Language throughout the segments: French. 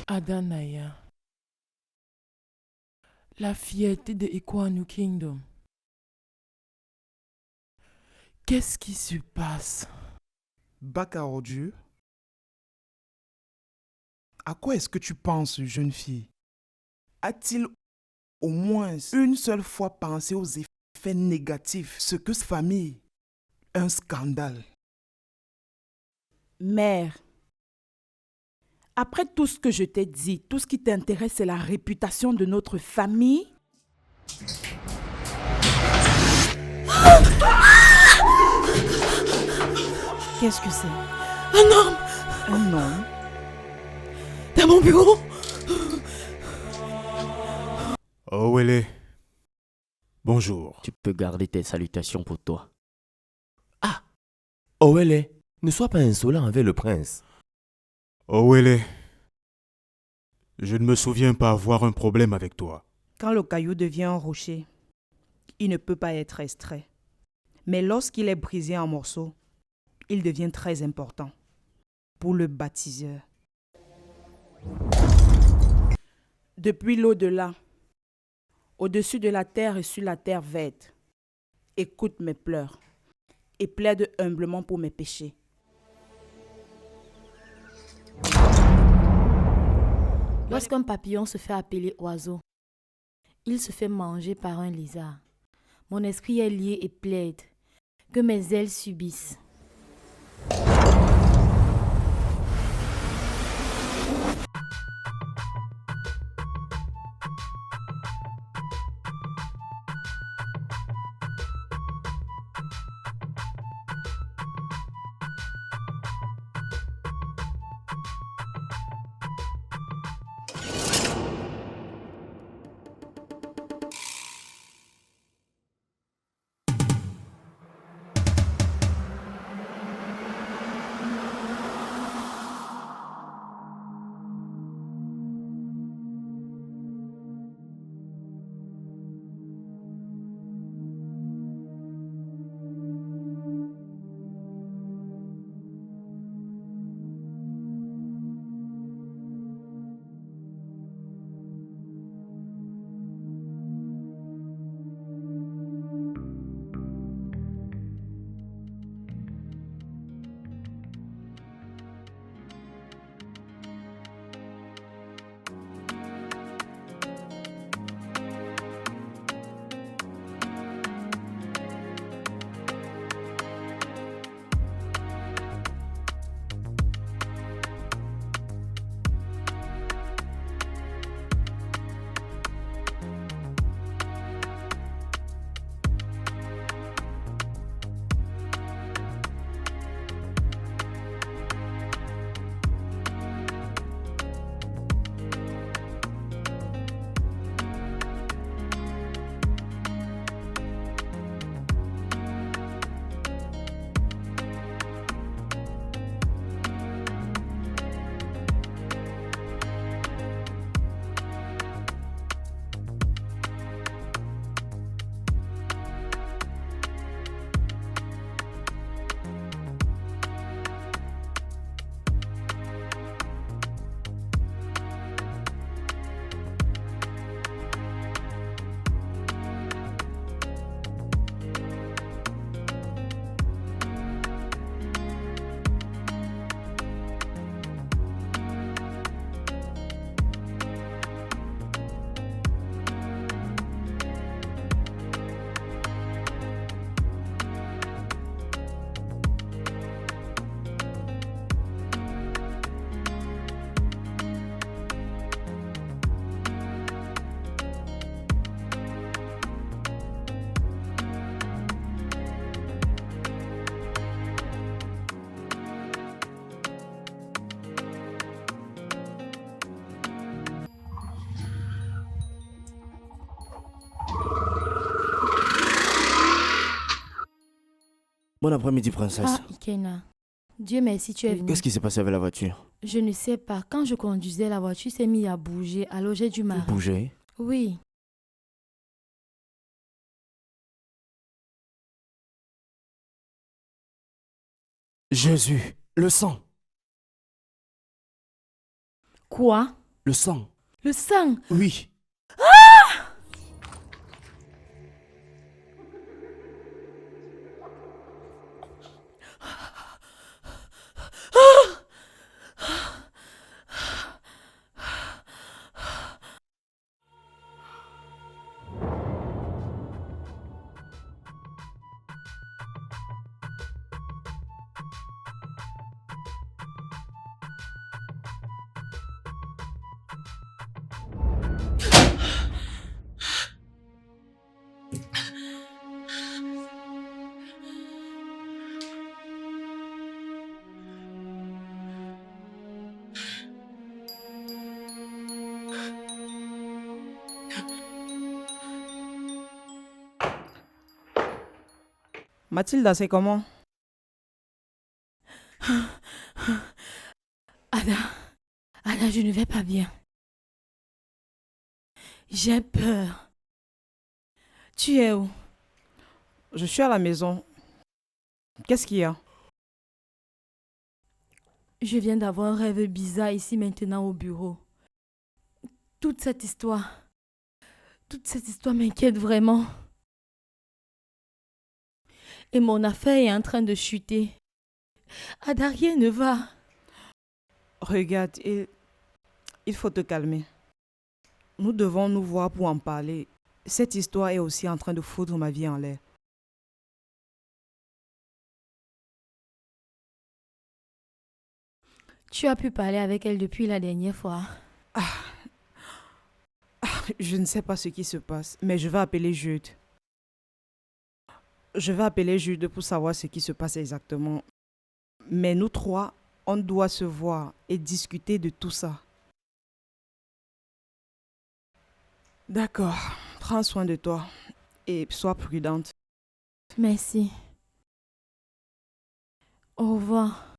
Adanaya, la fierté de Ekwanu Kingdom. Qu'est-ce qui se passe? Bac à ordures? À quoi est-ce que tu penses, jeune fille? A-t-il au moins une seule fois pensé aux effets négatifs, ce que cette famille? Un scandale. Mère, après tout ce que je t'ai dit, tout ce qui t'intéresse, c'est la réputation de notre famille. Qu'est-ce que c'est? Un homme Un homme? dans mon bureau. Owele. Bonjour. Tu peux garder tes salutations pour toi. Ah, Owele, ne sois pas insolent avec le prince. Owele. Je ne me souviens pas avoir un problème avec toi. Quand le caillou devient un rocher, il ne peut pas être extrait. Mais lorsqu'il est brisé en morceaux, il devient très important pour le baptiseur. Depuis l'au-delà, au-dessus de la terre et sur la terre verte, écoute mes pleurs et plaide humblement pour mes péchés. Lorsqu'un papillon se fait appeler oiseau, il se fait manger par un lézard. Mon esprit est lié et plaide que mes ailes subissent. Bon après-midi, princesse. Ah, Ikena, Dieu merci, tu es venu. Qu'est-ce qui s'est passé avec la voiture? Je ne sais pas. Quand je conduisais, la voiture s'est mise à bouger. Alors j'ai dû m'arrêter. Bouger? Oui. Jésus, le sang. Quoi? Le sang. Le sang. Oui. Mathilda, c'est comment? Ada, Ada, je ne vais pas bien. J'ai peur. Tu es où? Je suis à la maison. Qu'est-ce qu'il y a? Je viens d'avoir un rêve bizarre ici maintenant au bureau. Toute cette histoire m'inquiète vraiment. Et mon affaire est en train de chuter. Ada, rien ne va. Regarde, il faut te calmer. Nous devons nous voir pour en parler. Cette histoire est aussi en train de foutre ma vie en l'air. Tu as pu parler avec elle depuis la dernière fois. Je ne sais pas ce qui se passe, mais je vais appeler Jude. Je vais appeler Jude pour savoir ce qui se passe exactement. Mais nous trois, on doit se voir et discuter de tout ça. D'accord, prends soin de toi et sois prudente. Merci. Au revoir.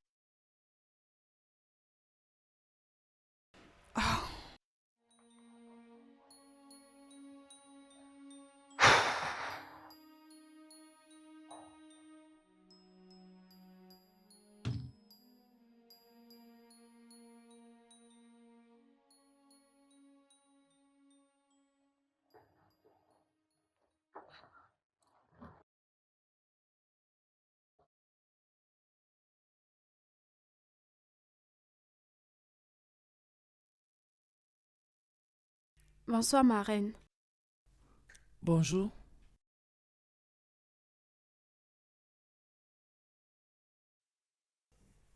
Bonsoir, ma reine. Bonjour.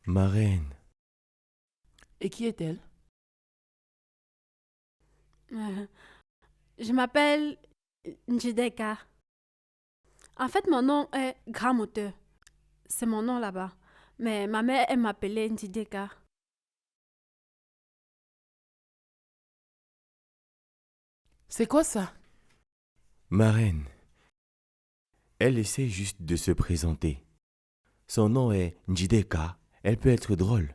Ma reine. Et qui est-elle? Je m'appelle Njideka. En fait, mon nom est Grand Moteur. C'est mon nom là-bas. Mais ma mère, elle m'appelait Njideka. C'est quoi ça? Ma reine. Elle essaie juste de se présenter. Son nom est Njideka. Elle peut être drôle.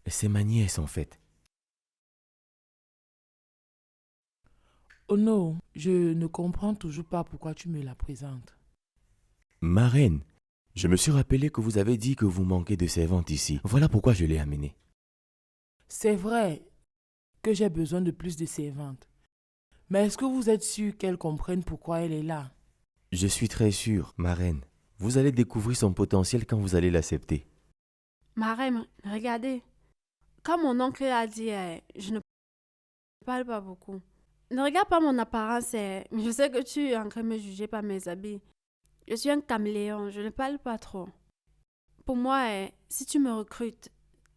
C'est ma nièce en fait. Oh non, je ne comprends toujours pas pourquoi tu me la présentes. Ma reine, je me suis rappelé que vous avez dit que vous manquez de servantes ici. Voilà pourquoi je l'ai amenée. C'est vrai que j'ai besoin de plus de servantes. Mais est-ce que vous êtes sûr qu'elle comprenne pourquoi elle est là? Je suis très sûr, ma reine. Vous allez découvrir son potentiel quand vous allez l'accepter. Ma reine, regardez. Comme mon oncle a dit, je ne parle pas beaucoup. Ne regarde pas mon apparence. Je sais que tu es en train de me juger par mes habits. Je suis un caméléon. Je ne parle pas trop. Pour moi, si tu me recrutes,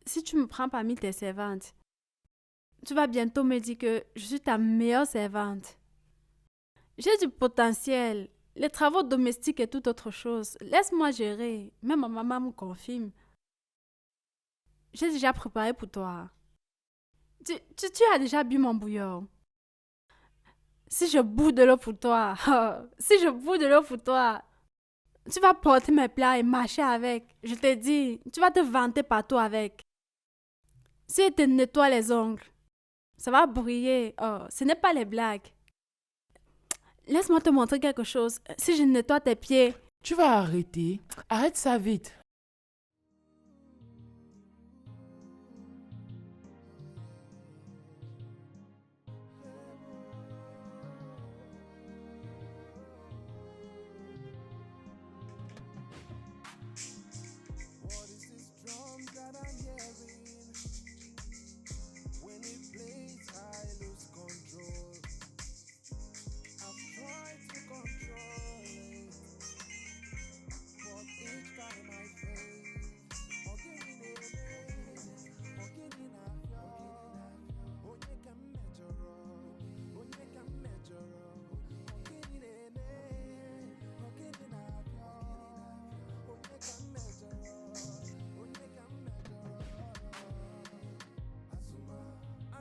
si tu me prends parmi tes servantes, tu vas bientôt me dire que je suis ta meilleure servante. J'ai du potentiel. Les travaux domestiques et toute autre chose. Laisse-moi gérer. Même ma maman me confirme. J'ai déjà préparé pour toi. Tu as déjà bu mon bouillon. Si je bois de l'eau pour toi, tu vas porter mes plats et marcher avec. Je te dis, tu vas te vanter partout avec. Si je te nettoie les ongles, ça va briller. Oh, ce n'est pas les blagues. Laisse-moi te montrer quelque chose. Si je nettoie tes pieds... Tu vas arrêter. Arrête ça vite.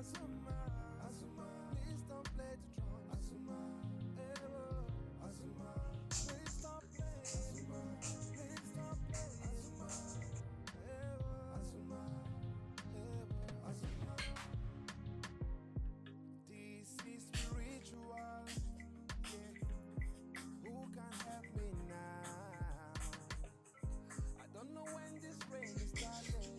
Azuma, Azuma, please don't play the drums. Azuma, Azuma, please stop playing. Azuma, please stop playing. Azuma, Azuma, Azuma. This is spiritual. Yeah. Who can help me now? I don't know when this rain started.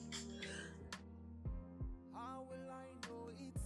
How will I know it's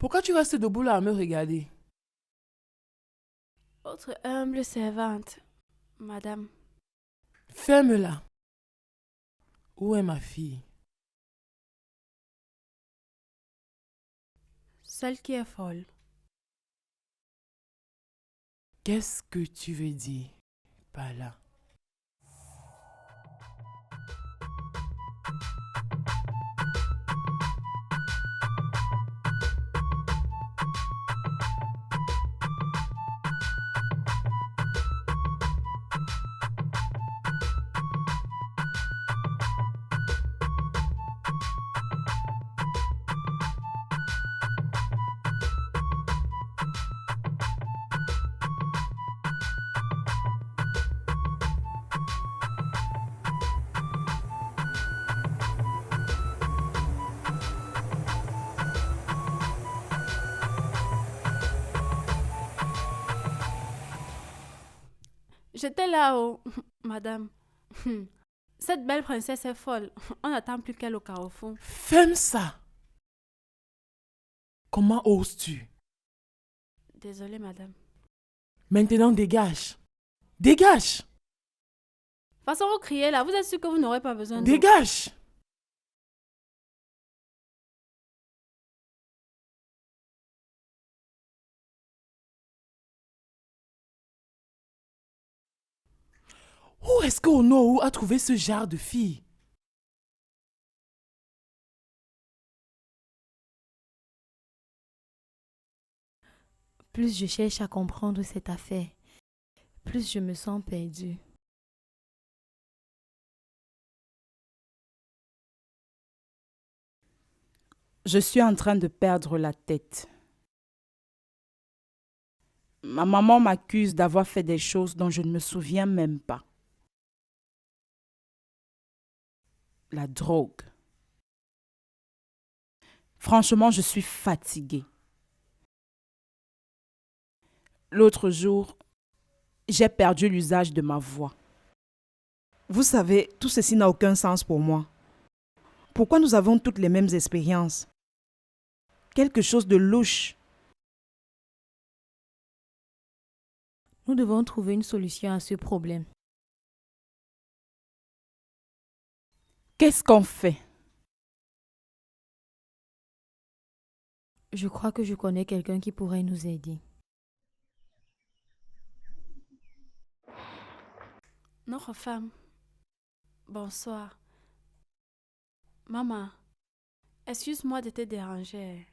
Pourquoi tu restes debout là à me regarder? Votre humble servante, madame. Ferme-la. Où est ma fille? Celle qui est folle. Qu'est-ce que tu veux dire par là? J'étais là-haut, madame. Cette belle princesse est folle. On n'attend plus qu'elle au carrefour. Ferme ça! Comment oses-tu? Désolée, madame. Maintenant, dégage! Dégage! De toute façon, vous criez là. Vous êtes sûr que vous n'aurez pas besoin de... Dégage! Où est-ce que Onowu a trouvé ce genre de fille? Plus je cherche à comprendre cette affaire, plus je me sens perdue. Je suis en train de perdre la tête. Ma maman m'accuse d'avoir fait des choses dont je ne me souviens même pas. La drogue. Franchement, je suis fatiguée. L'autre jour, j'ai perdu l'usage de ma voix. Vous savez, tout ceci n'a aucun sens pour moi. Pourquoi nous avons toutes les mêmes expériences? Quelque chose de louche. Nous devons trouver une solution à ce problème. Qu'est-ce qu'on fait? Je crois que je connais quelqu'un qui pourrait nous aider. Notre femme. Bonsoir. Maman, excuse-moi de te déranger.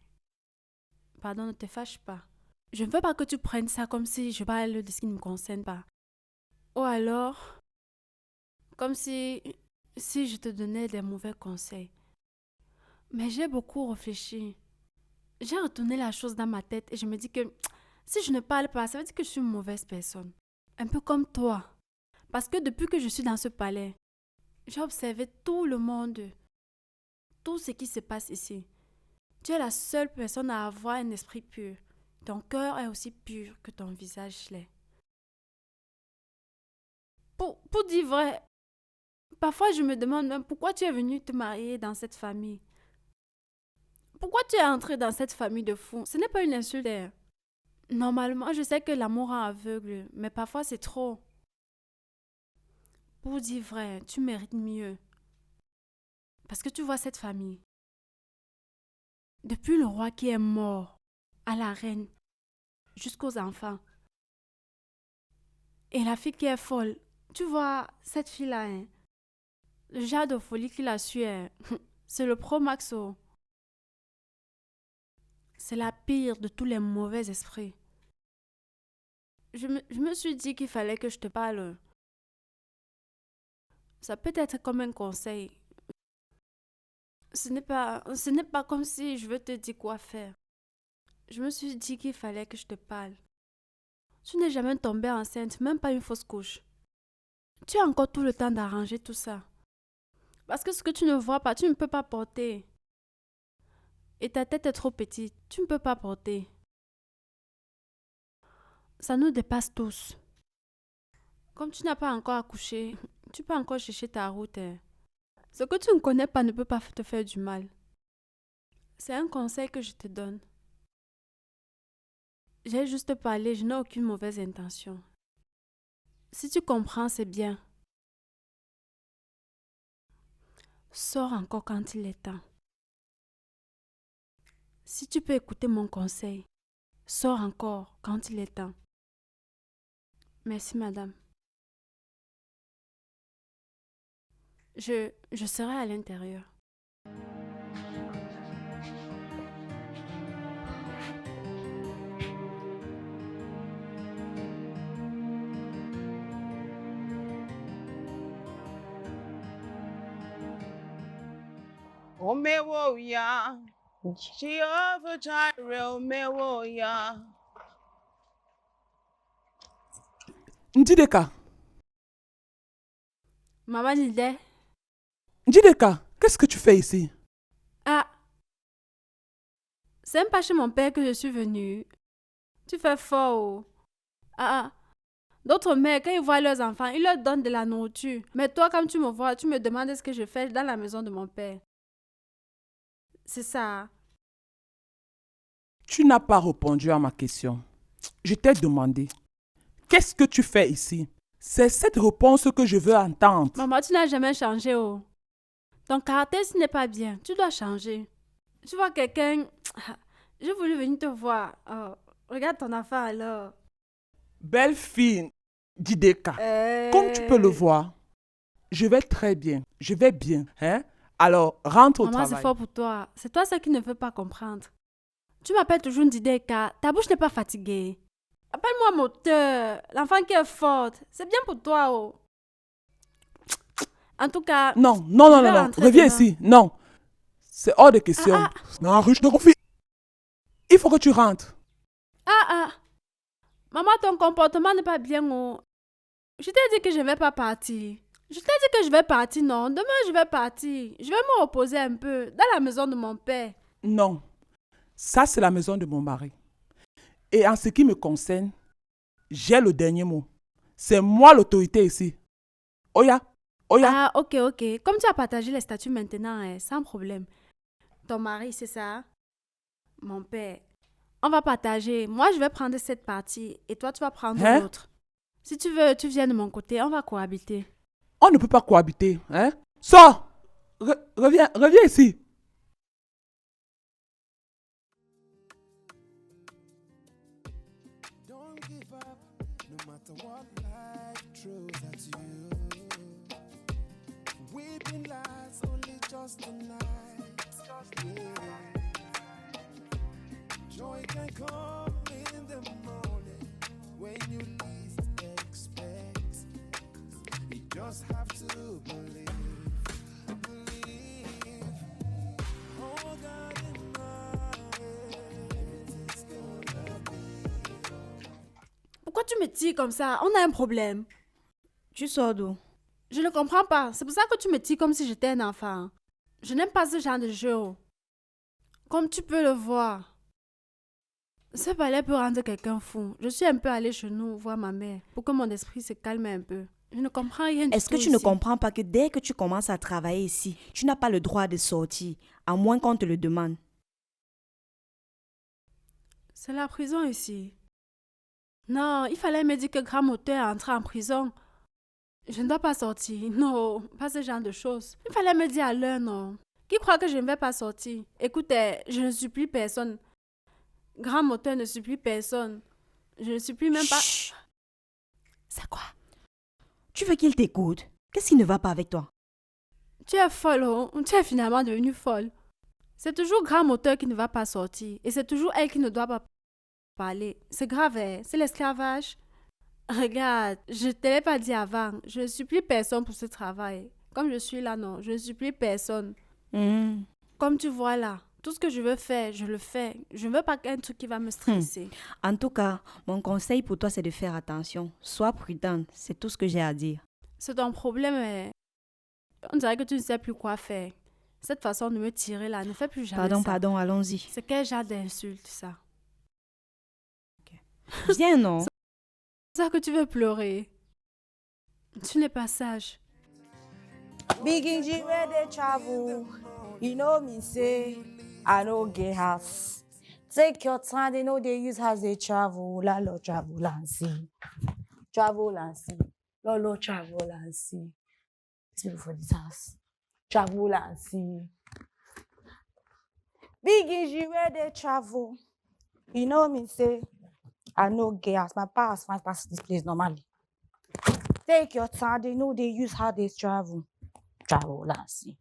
Pardon, ne te fâche pas. Je ne veux pas que tu prennes ça comme si je parle de ce qui ne me concerne pas. Ou alors, comme si je te donnais des mauvais conseils. Mais j'ai beaucoup réfléchi. J'ai retourné la chose dans ma tête et je me dis que si je ne parle pas, ça veut dire que je suis une mauvaise personne. Un peu comme toi. Parce que depuis que je suis dans ce palais, j'ai observé tout le monde, tout ce qui se passe ici. Tu es la seule personne à avoir un esprit pur. Ton cœur est aussi pur que ton visage l'est. Pour dire vrai, parfois je me demande même pourquoi tu es venu te marier dans cette famille. Pourquoi tu es entré dans cette famille de fous? Ce n'est pas une insulte. Normalement, je sais que l'amour rend aveugle, mais parfois c'est trop. Pour dire vrai, tu mérites mieux. Parce que tu vois cette famille. Depuis le roi qui est mort, à la reine, jusqu'aux enfants. Et la fille qui est folle, tu vois cette fille-là, hein? Le genre de folie qu'il a su, hein? C'est le pro maxo. C'est la pire de tous les mauvais esprits. Je me suis dit qu'il fallait que je te parle. Ça peut être comme un conseil. Ce n'est pas comme si je veux te dire quoi faire. Je me suis dit qu'il fallait que je te parle. Tu n'es jamais tombée enceinte, même pas une fausse couche. Tu as encore tout le temps d'arranger tout ça. Parce que ce que tu ne vois pas, tu ne peux pas porter. Et ta tête est trop petite, tu ne peux pas porter. Ça nous dépasse tous. Comme tu n'as pas encore accouché, tu peux encore chercher ta route. Ce que tu ne connais pas ne peut pas te faire du mal. C'est un conseil que je te donne. J'ai juste parlé, je n'ai aucune mauvaise intention. Si tu comprends, c'est bien. Sors encore quand il est temps. Si tu peux écouter mon conseil, sors encore quand il est temps. Merci, madame. Je serai à l'intérieur. Omewo ya, Jehovah Jireh, omewo ya. Njideka, Maman Nidé. Njideka, qu'est-ce que tu fais ici? Ah, c'est même pas chez mon père que je suis venue. Tu fais fort. Ah, d'autres mères, quand ils voient leurs enfants, ils leur donnent de la nourriture. Mais toi, comme tu me vois, tu me demandes ce que je fais dans la maison de mon père. C'est ça. Tu n'as pas répondu à ma question. Je t'ai demandé, qu'est-ce que tu fais ici? C'est cette réponse que je veux entendre. Maman, tu n'as jamais changé. Ton caractère, ce n'est pas bien. Tu dois changer. Tu vois quelqu'un... J'ai voulu venir te voir. Oh, regarde ton affaire alors. Belle fille Njideka, comme tu peux le voir, je vais très bien. Je vais bien. Hein? Alors, rentre au Maman, travail. c'est fort pour toi. C'est toi ce qui ne veut pas comprendre. Tu m'appelles toujours Ndideka. Ta bouche n'est pas fatiguée. Appelle-moi moteur. L'enfant qui est forte. C'est bien pour toi. En tout cas... Non. je vais rentrer Reviens demain. ici. Non. C'est hors de question. Non, riche de conflit. Il faut que tu rentres. Maman, ton comportement n'est pas bien. Je t'ai dit que je ne vais pas partir. Je t'ai dit que je vais partir, non. Demain, je vais partir. Je vais me reposer un peu dans la maison de mon père. Non. Ça, c'est la maison de mon mari. Et en ce qui me concerne, j'ai le dernier mot. C'est moi l'autorité ici. Oya. Ah, ok. Comme tu as partagé les statuts maintenant, sans problème. Ton mari, c'est ça? Mon père. On va partager. Moi, je vais prendre cette partie et toi, tu vas prendre l'autre. Si tu veux, tu viens de mon côté, on va cohabiter. On ne peut pas cohabiter. Hein? Sors! Reviens ici. Don't give up, no matter what life throws at you. Weeping lasts only just a night. Yeah. Joy can come in the morning when you least expect. You just have to believe. Oh God in mind, everything's gonna be. Pourquoi tu me tires comme ça? On a un problème. Tu sors d'où? Je ne comprends pas. C'est pour ça que tu me tires comme si j'étais un enfant. Je n'aime pas ce genre de jeu. Comme tu peux le voir. Ce balai peut rendre quelqu'un fou. Je suis un peu allée chez nous voir ma mère pour que mon esprit se calme un peu. Je ne comprends rien du tout. Est-ce que tu ne comprends pas que dès que tu commences à travailler ici, tu n'as pas le droit de sortir, à moins qu'on te le demande? C'est la prison ici. Non, il fallait me dire que grand moteur est entré en prison. Je ne dois pas sortir. Non, pas ce genre de choses. Il fallait me dire à l'heure, non. Qui croit que je ne vais pas sortir? Écoutez, je ne supplie personne. Grand moteur ne supplie personne. Je ne supplie même pas... Chut. C'est quoi? Tu veux qu'il t'écoute? Qu'est-ce qui ne va pas avec toi? Tu es folle, tu es finalement devenue folle. C'est toujours grand moteur qui ne va pas sortir. Et c'est toujours elle qui ne doit pas parler. C'est grave, c'est l'esclavage. Regarde, je ne te l'ai pas dit avant. Je ne supplie personne pour ce travail. Comme je suis là, non, je ne supplie personne. Comme tu vois là, tout ce que je veux faire, je le fais. Je ne veux pas qu'un truc qui va me stresser. En tout cas, mon conseil pour toi, c'est de faire attention. Sois prudente, c'est tout ce que j'ai à dire. C'est ton problème, on dirait que tu ne sais plus quoi faire. Cette façon de me tirer là, ne fais plus jamais ça. Pardon, allons-y. C'est quel genre d'insulte, ça? Viens, non? C'est ça que tu veux pleurer. Tu n'es pas sage. Big Inji where they travel, you know me say I no get house. Take your time, they know they use as they travel. La lo travel and see. Travel and see. Lolo travel and see. These people for this house. Travel and see. Big issue where they travel. You know me say, I know gas. My past find past this place normally. Take your time, they know they use how they travel. Travel and see.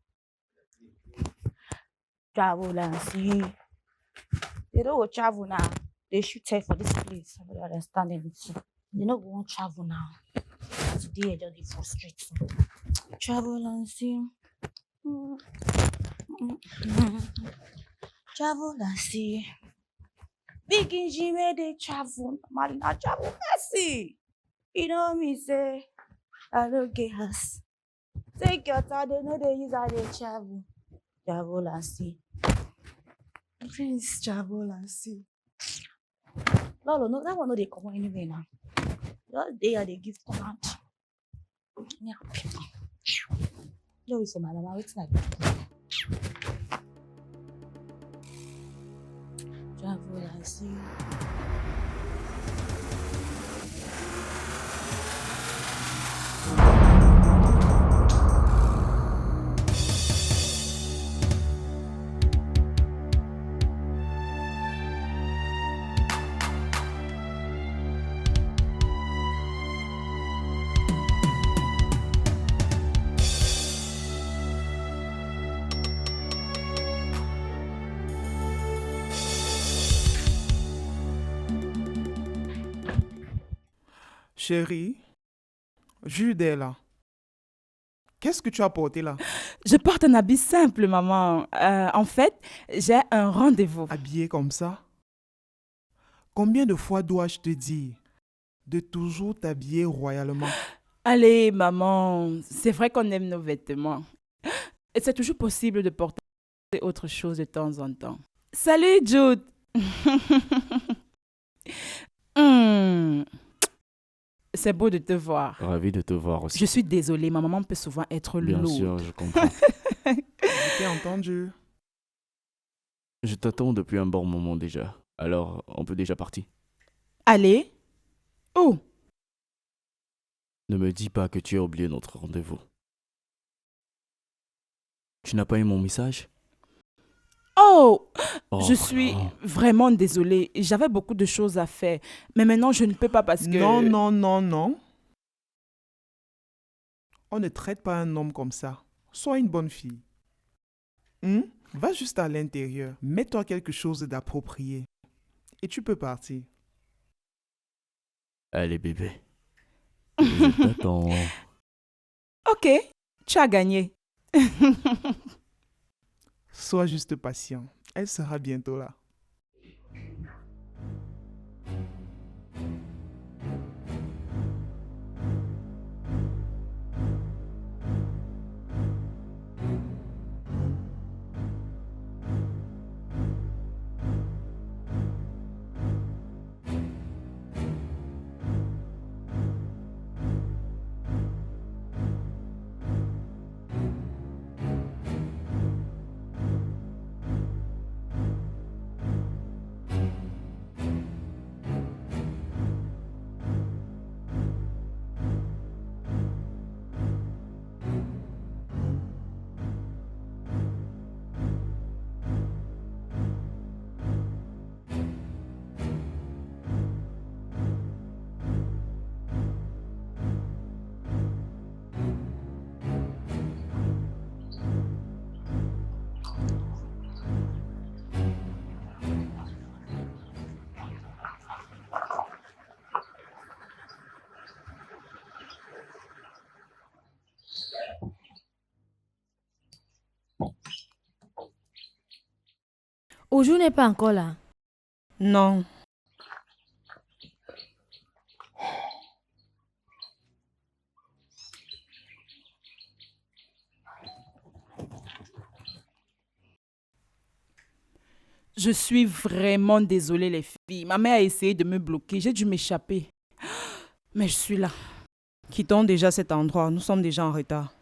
Travel and see. They don't go travel now. They should take for this place. I don't understand anything. They don't want travel now. Today, they're just frustrated. Travel and see. Travel and see. Big engine where they travel. Man, not travel messy. You know me say, I don't get us. Take your time, they know they use how they travel. Travel and see. Prince travel and see. Lolo, no, that one no they come on anyway now. Just there they give command. Yeah. No, for my mama, what's like? Travel and see. Chérie, Jude est là. Qu'est-ce que tu as porté là? Je porte un habit simple, maman. En fait, j'ai un rendez-vous. Habillé comme ça? Combien de fois dois-je te dire de toujours t'habiller royalement? Allez, maman, c'est vrai qu'on aime nos vêtements. Et c'est toujours possible de porter autre chose de temps en temps. Salut, Jude! C'est beau de te voir. Ravi de te voir aussi. Je suis désolée, ma maman peut souvent être Bien lourde. sûr, je comprends. Je t'ai entendu. Je t'attends depuis un bon moment déjà. Alors, on peut déjà partir. Allez? Où? Ne me dis pas que tu as oublié notre rendez-vous. Tu n'as pas eu mon message? Oh! Oh, Je suis non. vraiment désolée. J'avais beaucoup de choses à faire. Mais maintenant, je ne peux pas parce que... Non. On ne traite pas un homme comme ça. Sois une bonne fille. Va juste à l'intérieur. Mets-toi quelque chose d'approprié. Et tu peux partir. Allez, bébé. Je t'attends. Ok, tu as gagné. Sois juste patient. Elle sera bientôt là. Oujou n'est pas encore là. Non. Je suis vraiment désolée, les filles. Ma mère a essayé de me bloquer. J'ai dû m'échapper. Mais je suis là. Quittons déjà cet endroit. Nous sommes déjà en retard.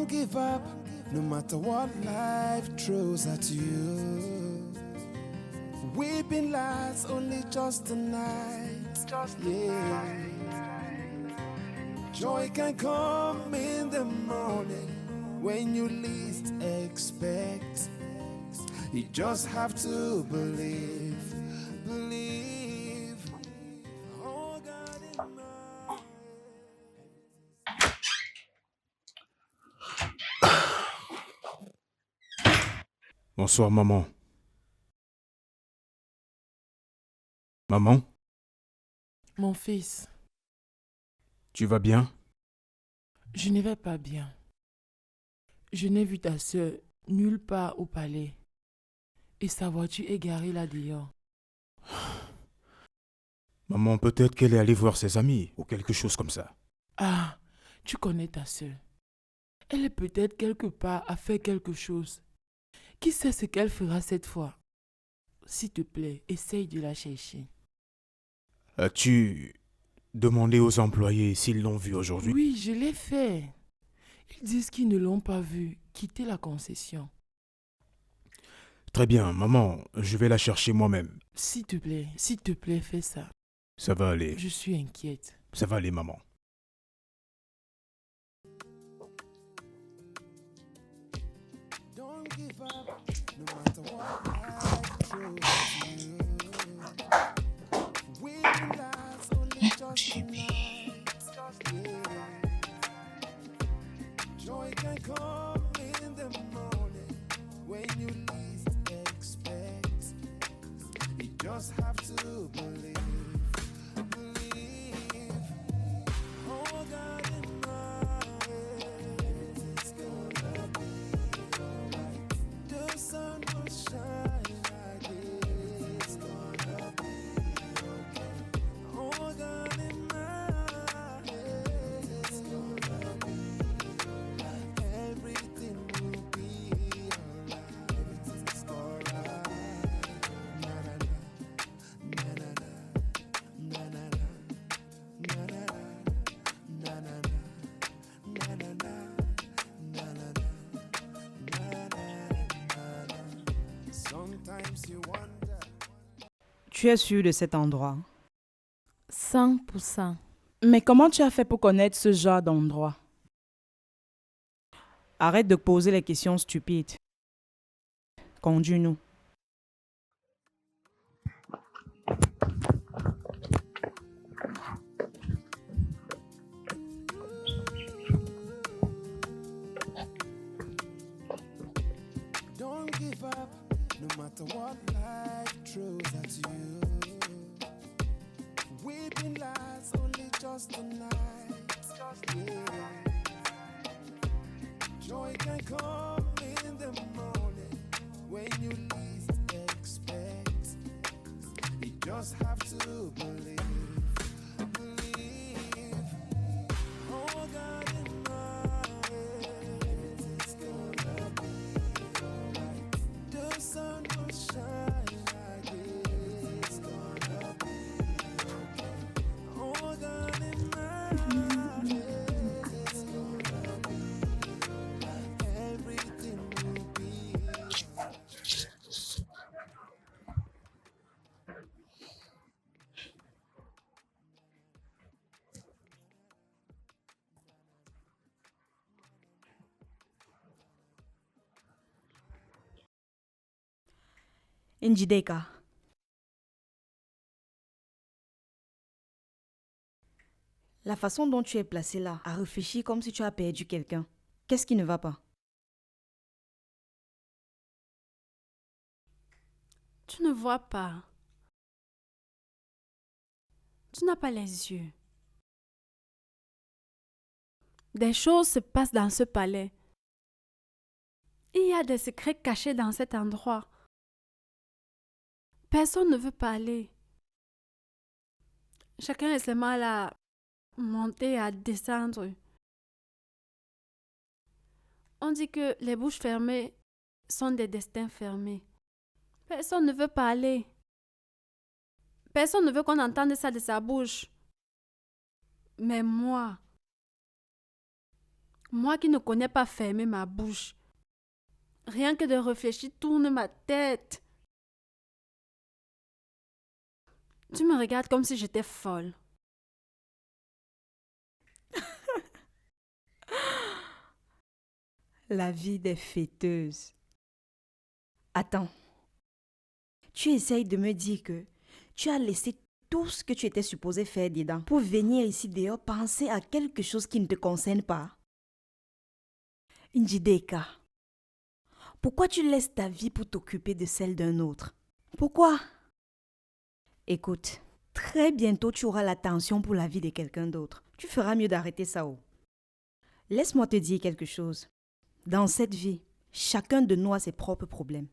Don't give up, no matter what life throws at you. Weeping lasts only just a night. Yeah. Joy can come in the morning when you least expect. You just have to believe, believe. Oh God in Bonsoir, maman. Maman, Mon fils, tu vas bien? je ne vais pas bien. Je n'ai vu ta sœur nulle part au palais. Et sa voiture est garée là dehors. Maman, peut-être qu'elle est allée voir ses amis ou quelque chose comme ça. Ah, tu connais ta sœur. Elle est peut-être quelque part à faire quelque chose. Qui sait ce qu'elle fera cette fois? S'il te plaît, essaye de la chercher. As-tu demandé aux employés s'ils l'ont vue aujourd'hui? Oui, je l'ai fait. Ils disent qu'ils ne l'ont pas vue quitter la concession. Très bien, maman, je vais la chercher moi-même. S'il te plaît, fais ça. Ça va aller. Je suis inquiète. Ça va aller, maman. Don't give up, no matter what life throws at you. Weeping lasts only just a night. Yeah. Joy can come in the morning when you least expect. You just have to believe, believe. Oh God in everything's gonna be alright. The sun will shine like it's gonna be okay. Oh God in it's gonna be alright. Everything will be alright. Everything's alright. Na na na, na na na, na na na, na na na, na na na, na na na. Sometimes you wonder. Tu es sûr de cet endroit? 100%. Mais comment tu as fait pour connaître ce genre d'endroit? Arrête de poser les questions stupides. Conduis-nous. Don't give up, no matter what life throws at you. Weeping lasts only just a night. Yeah. Joy can come in the morning when you least expect. You just have to believe, believe. Oh God in everything's gonna be alright. The sun will shine like it's gonna be okay. Oh God in it's gonna be alright. Everything will be Njideka. La façon dont tu es placé là, à réfléchir comme si tu as perdu quelqu'un, qu'est-ce qui ne va pas? Tu ne vois pas. Tu n'as pas les yeux. Des choses se passent dans ce palais. Il y a des secrets cachés dans cet endroit. Personne ne veut parler. Chacun est seulement à monter et à descendre. On dit que les bouches fermées sont des destins fermés. Personne ne veut parler. Personne ne veut qu'on entende ça de sa bouche. Mais moi, Moi qui ne connais pas fermer ma bouche. Rien que de réfléchir tourne ma tête. Tu me regardes comme si j'étais folle. La vie des fêteuses. Attends. Tu essayes de me dire que tu as laissé tout ce que tu étais supposé faire dedans pour venir ici dehors penser à quelque chose qui ne te concerne pas. Njideka, pourquoi tu laisses ta vie pour t'occuper de celle d'un autre? Pourquoi? Écoute, très bientôt tu auras l'attention pour la vie de quelqu'un d'autre. Tu feras mieux d'arrêter ça. Laisse-moi te dire quelque chose. Dans cette vie, chacun de nous a ses propres problèmes.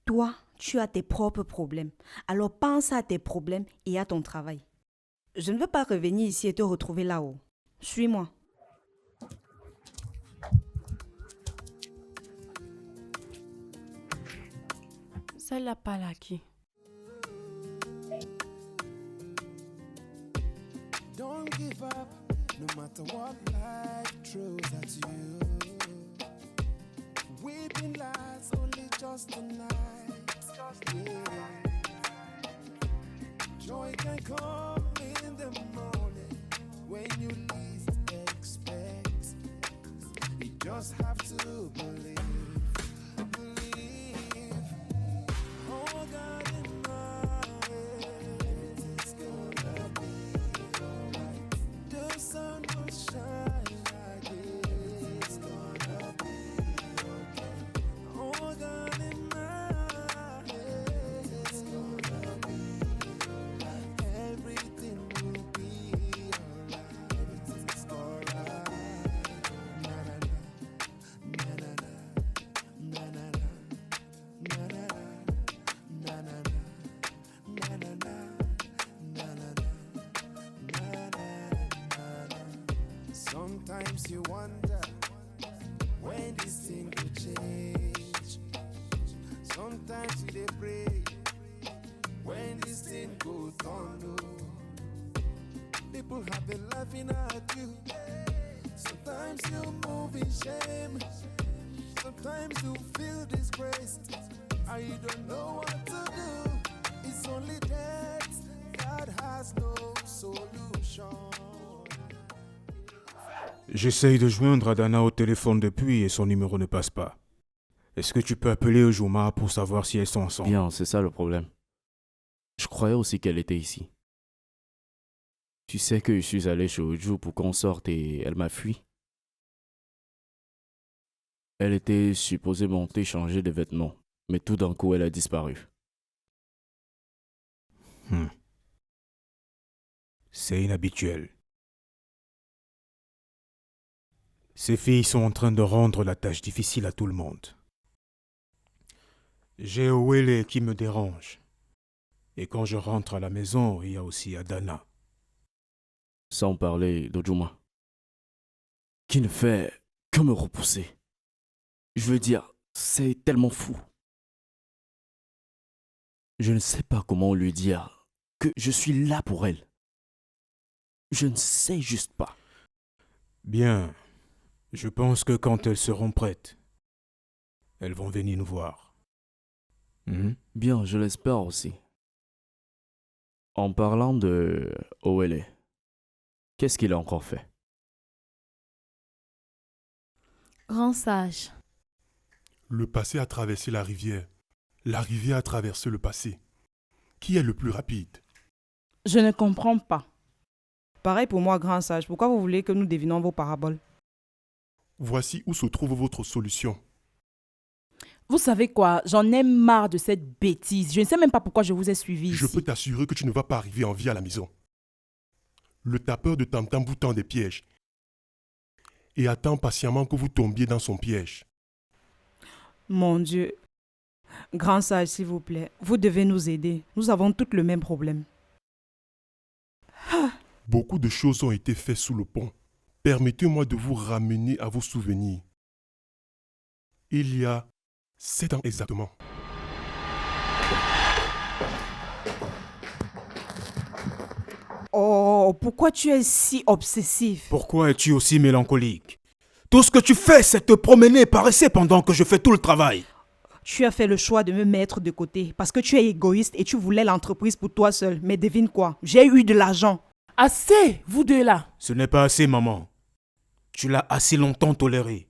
Toi, tu as tes propres problèmes. Alors pense à tes problèmes et à ton travail. Je ne veux pas revenir ici et te retrouver là-haut. Suis-moi. Celle-là pas là qui. Don't give up, no matter what life throws at you. Weeping lasts only just a night. Yeah. Joy can come in the morning when you least expect. You just have to believe. Oh God in my everything's gonna be alright. The sun will shine like it's gonna be okay. Oh God in my it's gonna be alright. Everything will be alright. Everything's alright. Na na na na na na na na na. Sometimes you wonder when this thing could change. Sometimes you dey pray when this thing go turn low. People have been laughing at you. Sometimes you move in shame. Sometimes you feel disgraced. And you don't know what to do. It's only death that has no solution. J'essaye de joindre Adana au téléphone depuis et son numéro ne passe pas. Est-ce que tu peux appeler Ojuma pour savoir si elles sont ensemble? Bien, c'est ça le problème. Je croyais aussi qu'elle était ici. Tu sais que je suis allé chez Oju pour qu'on sorte et elle m'a fui. Elle était supposée monter changer de vêtements, mais tout d'un coup elle a disparu. C'est inhabituel. Ces filles sont en train de rendre la tâche difficile à tout le monde. J'ai Owele qui me dérange. Et quand je rentre à la maison, il y a aussi Adana. Sans parler d'Ojuma, qui ne fait que me repousser. Je veux dire, c'est tellement fou. Je ne sais pas comment lui dire que je suis là pour elle. Je ne sais juste pas. Bien. Je pense que quand elles seront prêtes, elles vont venir nous voir. Bien, je l'espère aussi. En parlant de Owele, qu'est-ce qu'il a encore fait? Grand sage. Le passé a traversé la rivière. La rivière a traversé le passé. Qui est le plus rapide? Je ne comprends pas. Pareil pour moi, grand sage. Pourquoi vous voulez que nous devinons vos paraboles? Voici où se trouve votre solution. Vous savez quoi? J'en ai marre de cette bêtise. Je ne sais même pas pourquoi je vous ai suivi ici. Je peux t'assurer que tu ne vas pas arriver en vie à la maison. Le tapeur de tam-tam vous tend des pièges et attend patiemment que vous tombiez dans son piège. Mon Dieu. Grand sage, s'il vous plaît, vous devez nous aider. Nous avons tous le même problème. Beaucoup de choses ont été faites sous le pont. Permettez-moi de vous ramener à vos souvenirs. Il y a 7 ans exactement. Oh, pourquoi tu es si obsessif? Pourquoi es-tu aussi mélancolique? Tout ce que tu fais, c'est te promener et paresser pendant que je fais tout le travail. Tu as fait le choix de me mettre de côté parce que tu es égoïste et tu voulais l'entreprise pour toi seul. Mais devine quoi? J'ai eu de l'argent. Assez, vous deux là. Ce n'est pas assez, maman. Tu l'as assez longtemps toléré.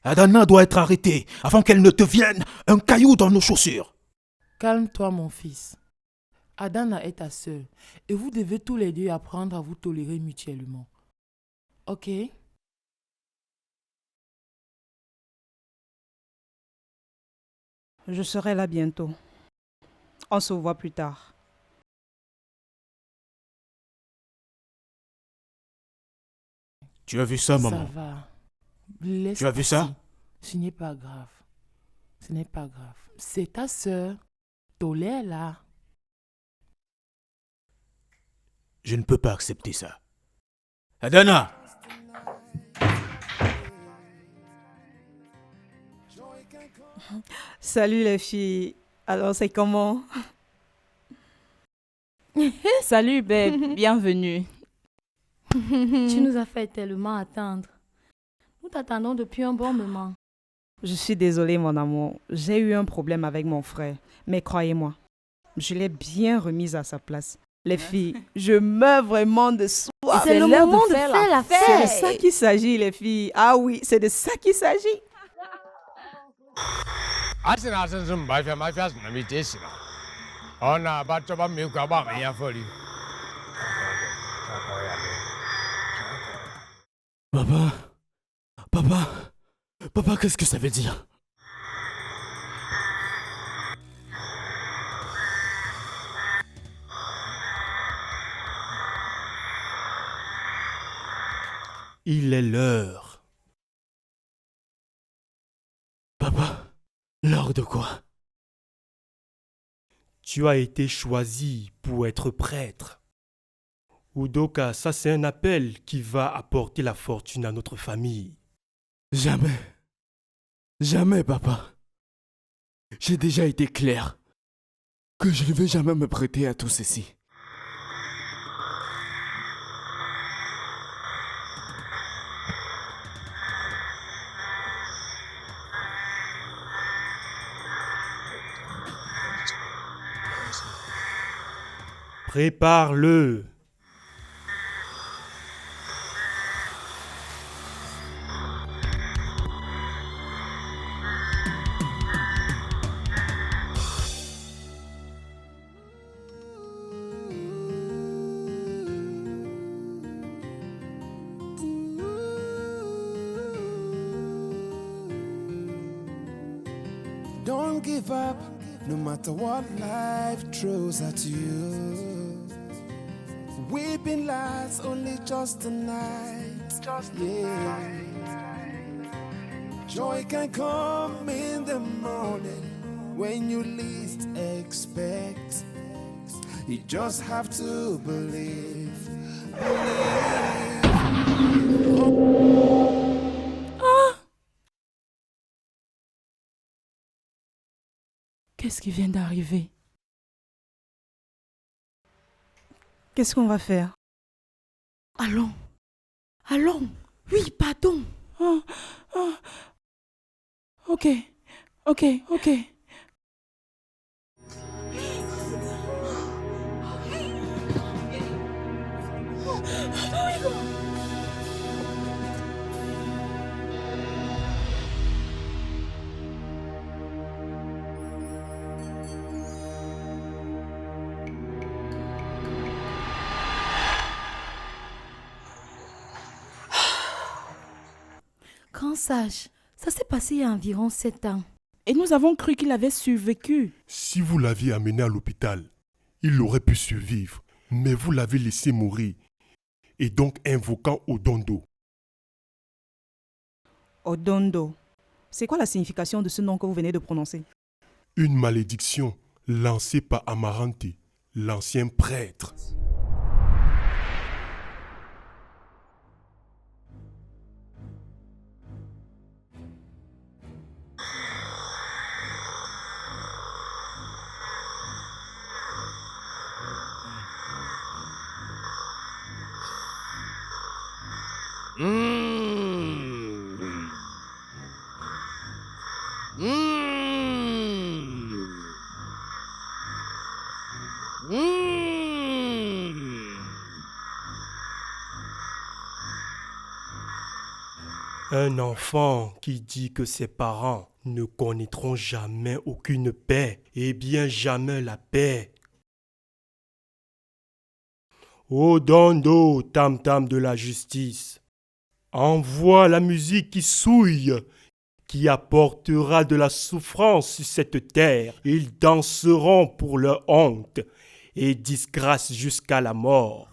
Adana doit être arrêtée avant qu'elle ne devienne un caillou dans nos chaussures. Calme-toi, mon fils. Adana est ta sœur et vous devez tous les deux apprendre à vous tolérer mutuellement. Ok? Je serai là bientôt. On se voit plus tard. Tu as vu ça, maman? Ça va. Laisse Tu as vu ça? Ce n'est pas grave. Ce n'est pas grave. C'est ta sœur. Tolère-la. Je ne peux pas accepter ça. Adana! Salut les filles. Alors c'est comment? Salut, babe. Bienvenue. Tu nous as fait tellement attendre. Nous t'attendons depuis un bon moment. Je suis désolée, mon amour. J'ai eu un problème avec mon frère. Mais croyez-moi, je l'ai bien remise à sa place. Les filles, je meurs vraiment de soif. C'est le moment de faire la fête. C'est de ça qu'il s'agit, les filles. Ah oui, c'est de ça qu'il s'agit. Papa, qu'est-ce que ça veut dire? Il est l'heure. Papa, l'heure de quoi? Tu as été choisi pour être prêtre. Udoka, ça c'est un appel qui va apporter la fortune à notre famille. Jamais. Jamais, papa. J'ai déjà été clair que je ne vais jamais me prêter à tout ceci. Prépare-le. Don't give up, no matter what life throws at you. Weeping lasts only just a night. Yeah. Joy can come in the morning when you least expect. You just have to believe. Qu'est-ce qui vient d'arriver? Qu'est-ce qu'on va faire? Allons. Allons. Oui, pardon. Ok. Grand sage, ça s'est passé il y a environ 7 ans. Et nous avons cru qu'il avait survécu. Si vous l'aviez amené à l'hôpital, il aurait pu survivre, mais vous l'avez laissé mourir, et donc invoquant Odondo. Odondo. C'est quoi la signification de ce nom que vous venez de prononcer? Une malédiction lancée par Amarante, l'ancien prêtre. Un enfant qui dit que ses parents ne connaîtront jamais aucune paix, et bien jamais la paix. Ô Dondo, tam-tam de la justice, envoie la musique qui souille, qui apportera de la souffrance sur cette terre. Ils danseront pour leur honte et disgrâce jusqu'à la mort.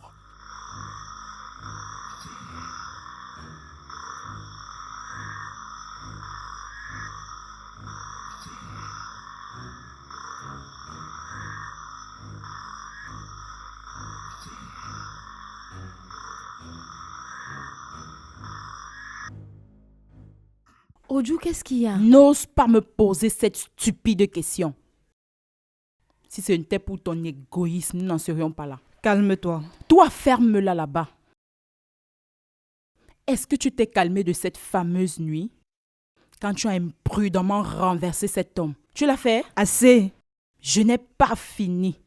Oju, qu'est-ce qu'il y a? N'ose pas me poser cette stupide question. Si ce n'était pour ton égoïsme, nous n'en serions pas là. Calme-toi. Toi, ferme-la là-bas. Est-ce que tu t'es calmé de cette fameuse nuit quand tu as imprudemment renversé cet homme? Tu l'as fait? Assez. Je n'ai pas fini.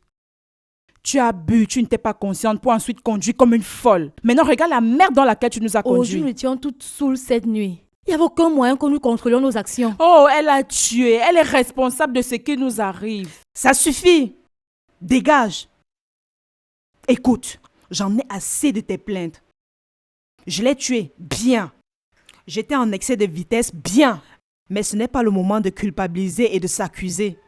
Tu as bu, tu n'étais pas consciente pour ensuite conduire comme une folle. Maintenant, regarde la merde dans laquelle tu nous as conduits. Oju, nous étions toutes saoules cette nuit. Il n'y avait aucun moyen que nous contrôlions nos actions. Oh, elle a tué. Elle est responsable de ce qui nous arrive. Ça suffit. Dégage. Écoute, j'en ai assez de tes plaintes. Je l'ai tué, bien. J'étais en excès de vitesse, bien. Mais ce n'est pas le moment de culpabiliser et de s'accuser.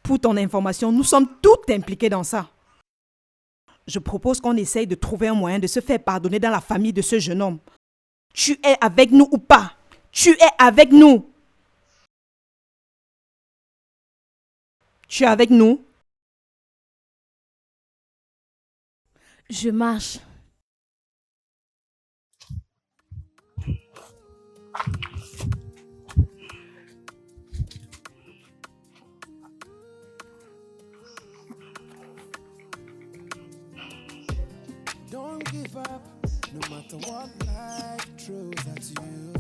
Pour ton information, nous sommes toutes impliquées dans ça. Je propose qu'on essaye de trouver un moyen de se faire pardonner dans la famille de ce jeune homme. Tu es avec nous ou pas? Tu es avec nous. Tu es avec nous? Je marche. Don't give up, no matter what life throws at you.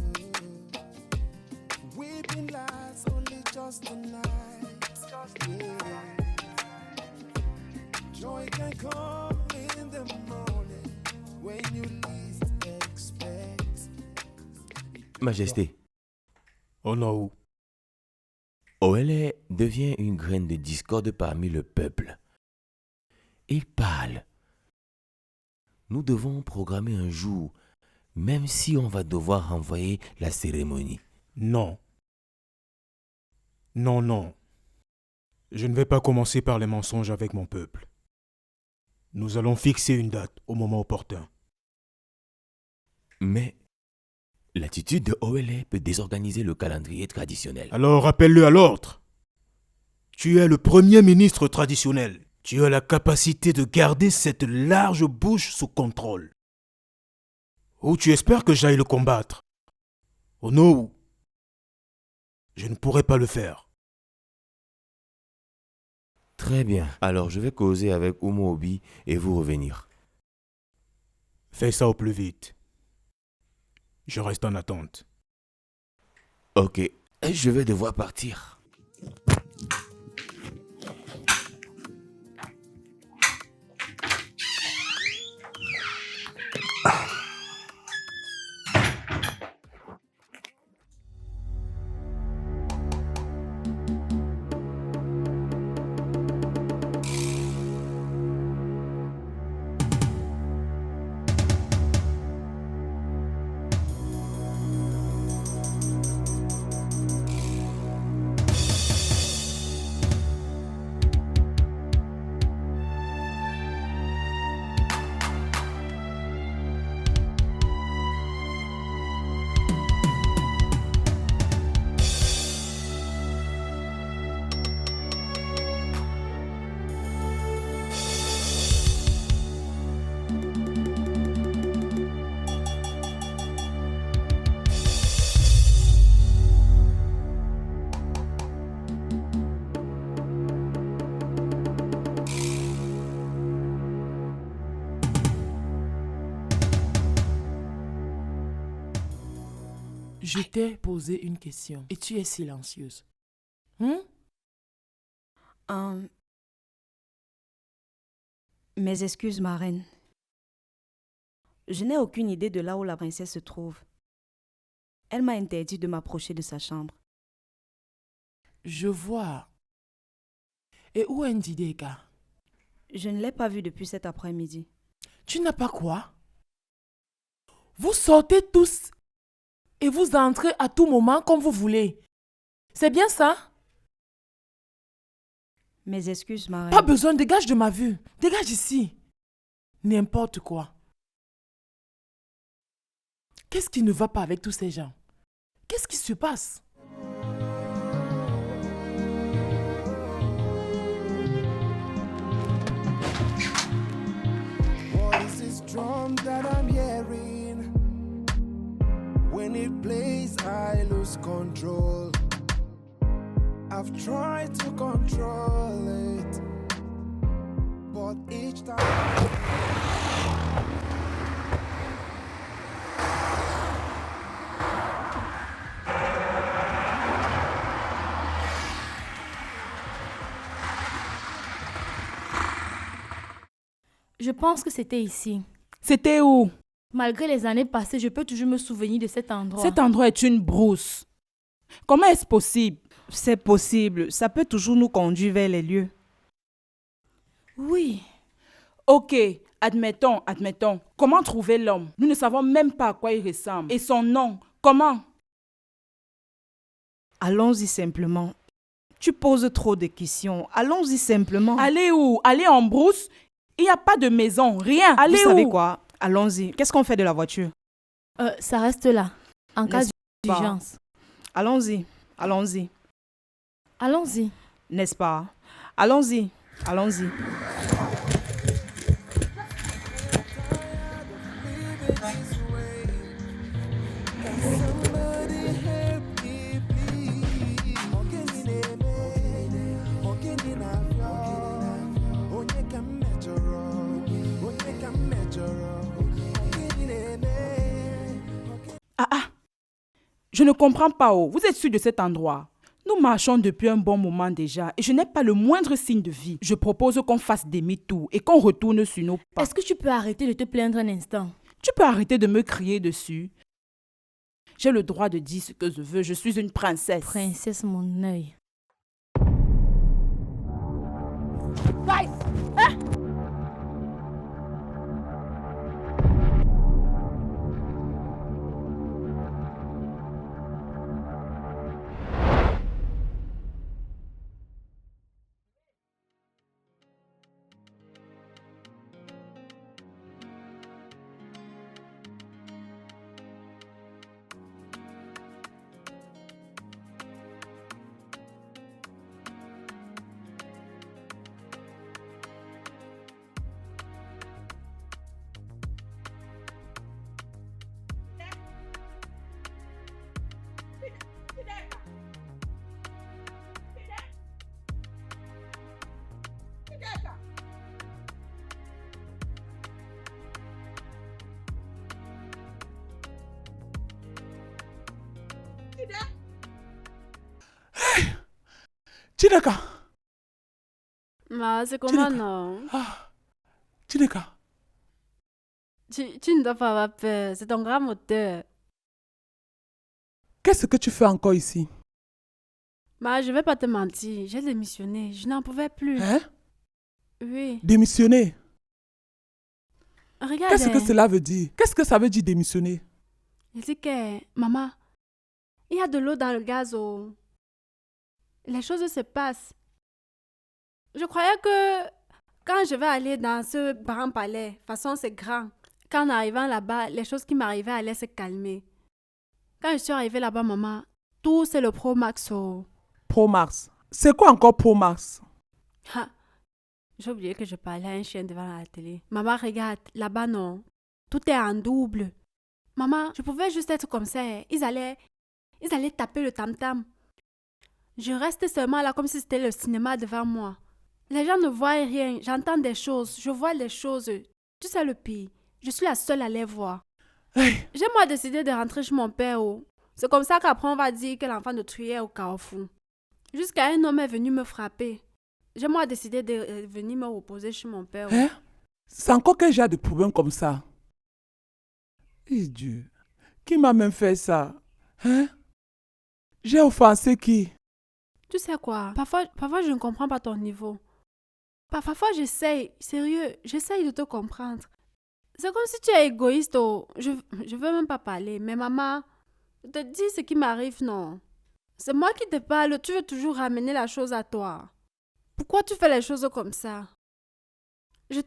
Weeping lasts only just a night. Yeah. Joy can come in the morning when you least expect. Majesté, Onowu, Owele devient une graine de discorde parmi le peuple. Il parle. Nous devons programmer un jour, même si on va devoir envoyer la cérémonie. Non. Non, non. Je ne vais pas commencer par les mensonges avec mon peuple. Nous allons fixer une date au moment opportun. Mais l'attitude de Owele peut désorganiser le calendrier traditionnel. Alors rappelle-le à l'ordre. Tu es le premier ministre traditionnel. Tu as la capacité de garder cette large bouche sous contrôle. Ou tu espères que j'aille le combattre? Oh non! Je ne pourrai pas le faire. Très bien. Alors je vais causer avec Umo Obi et vous revenir. Fais ça au plus vite. Je reste en attente. Ok, je vais devoir partir. Je t'ai posé une question et tu es silencieuse. Mes excuses, ma reine. Je n'ai aucune idée de là où la princesse se trouve. Elle m'a interdit de m'approcher de sa chambre. Je vois. Et où est Ndideka? Je ne l'ai pas vue depuis cet après-midi. Tu n'as pas quoi? Vous sortez tous et vous entrez à tout moment comme vous voulez. C'est bien ça? Mes excuses, ma reine. Pas besoin, dégage de ma vue. Dégage ici. N'importe quoi. Qu'est-ce qui ne va pas avec tous ces gens? Qu'est-ce qui se passe? What is this drum that I'm hearing? When it plays, I lose control. I've tried to control it, but each time. Je pense que c'était ici. C'était où? Malgré les années passées, je peux toujours me souvenir de cet endroit. Cet endroit est une brousse. Comment est-ce possible? C'est possible. Ça peut toujours nous conduire vers les lieux. Oui. Ok, admettons. Comment trouver l'homme? Nous ne savons même pas à quoi il ressemble. Et son nom, comment? Allons-y simplement. Tu poses trop de questions. Allons-y simplement. Allez où? Aller en brousse? Il n'y a pas de maison, rien. Allez où? Vous savez quoi? Allons-y. Qu'est-ce qu'on fait de la voiture? Ça reste là, en cas d'urgence. Allons-y. Allons-y. N'est-ce pas? Allons-y. Je ne comprends pas. Vous êtes sûr de cet endroit? Nous marchons depuis un bon moment déjà et je n'ai pas le moindre signe de vie. Je propose qu'on fasse demi-tour et qu'on retourne sur nos pas. Est-ce que tu peux arrêter de te plaindre un instant? Tu peux arrêter de me crier dessus. J'ai le droit de dire ce que je veux. Je suis une princesse. Princesse, mon œil. Guys! Hein? Chineka! Ma, c'est comment non? Chineka! Tu ne dois pas avoir peur, c'est ton grand moteur. Qu'est-ce que tu fais encore ici? Ma, je vais pas te mentir, j'ai démissionné, je n'en pouvais plus. Hein? Oui. Démissionner? Regarde. Qu'est-ce que cela veut dire? Qu'est-ce que ça veut dire démissionner? Il dit que, maman, il y a de l'eau dans le gaz. Oh. Les choses se passent. Je croyais que quand je vais aller dans ce grand palais, de toute façon c'est grand, qu'en arrivant là-bas, les choses qui m'arrivaient allaient se calmer. Quand je suis arrivée là-bas, maman, tout c'est le Pro Max. Oh. Pro Max? C'est quoi encore Pro Max? Ha. J'ai oublié que je parlais à un chien devant la télé. Maman, regarde, là-bas non. Tout est en double. Maman, je pouvais juste être comme ça. Ils allaient taper le tam-tam. Je reste seulement là comme si c'était le cinéma devant moi. Les gens ne voient rien. J'entends des choses. Je vois les choses. Tu sais le pire. Je suis la seule à les voir. Hey. J'ai moi décidé de rentrer chez mon père. Oh. C'est comme ça qu'après on va dire que l'enfant de Thuy est au Carrefour. Jusqu'à un homme est venu me frapper. J'ai moi décidé de venir me reposer chez mon père. Oh. Hein? C'est encore quel genre de problème comme ça? Et Dieu, qui m'a même fait ça? Hein? J'ai offensé qui? Tu sais quoi? Parfois, je ne comprends pas ton niveau. Parfois, j'essaye, sérieux, j'essaye de te comprendre. C'est comme si tu es égoïste. Oh. Je veux même pas parler. Mais maman, je te dis ce qui m'arrive, non. C'est moi qui te parle. Tu veux toujours ramener la chose à toi. Pourquoi tu fais les choses comme ça? Ne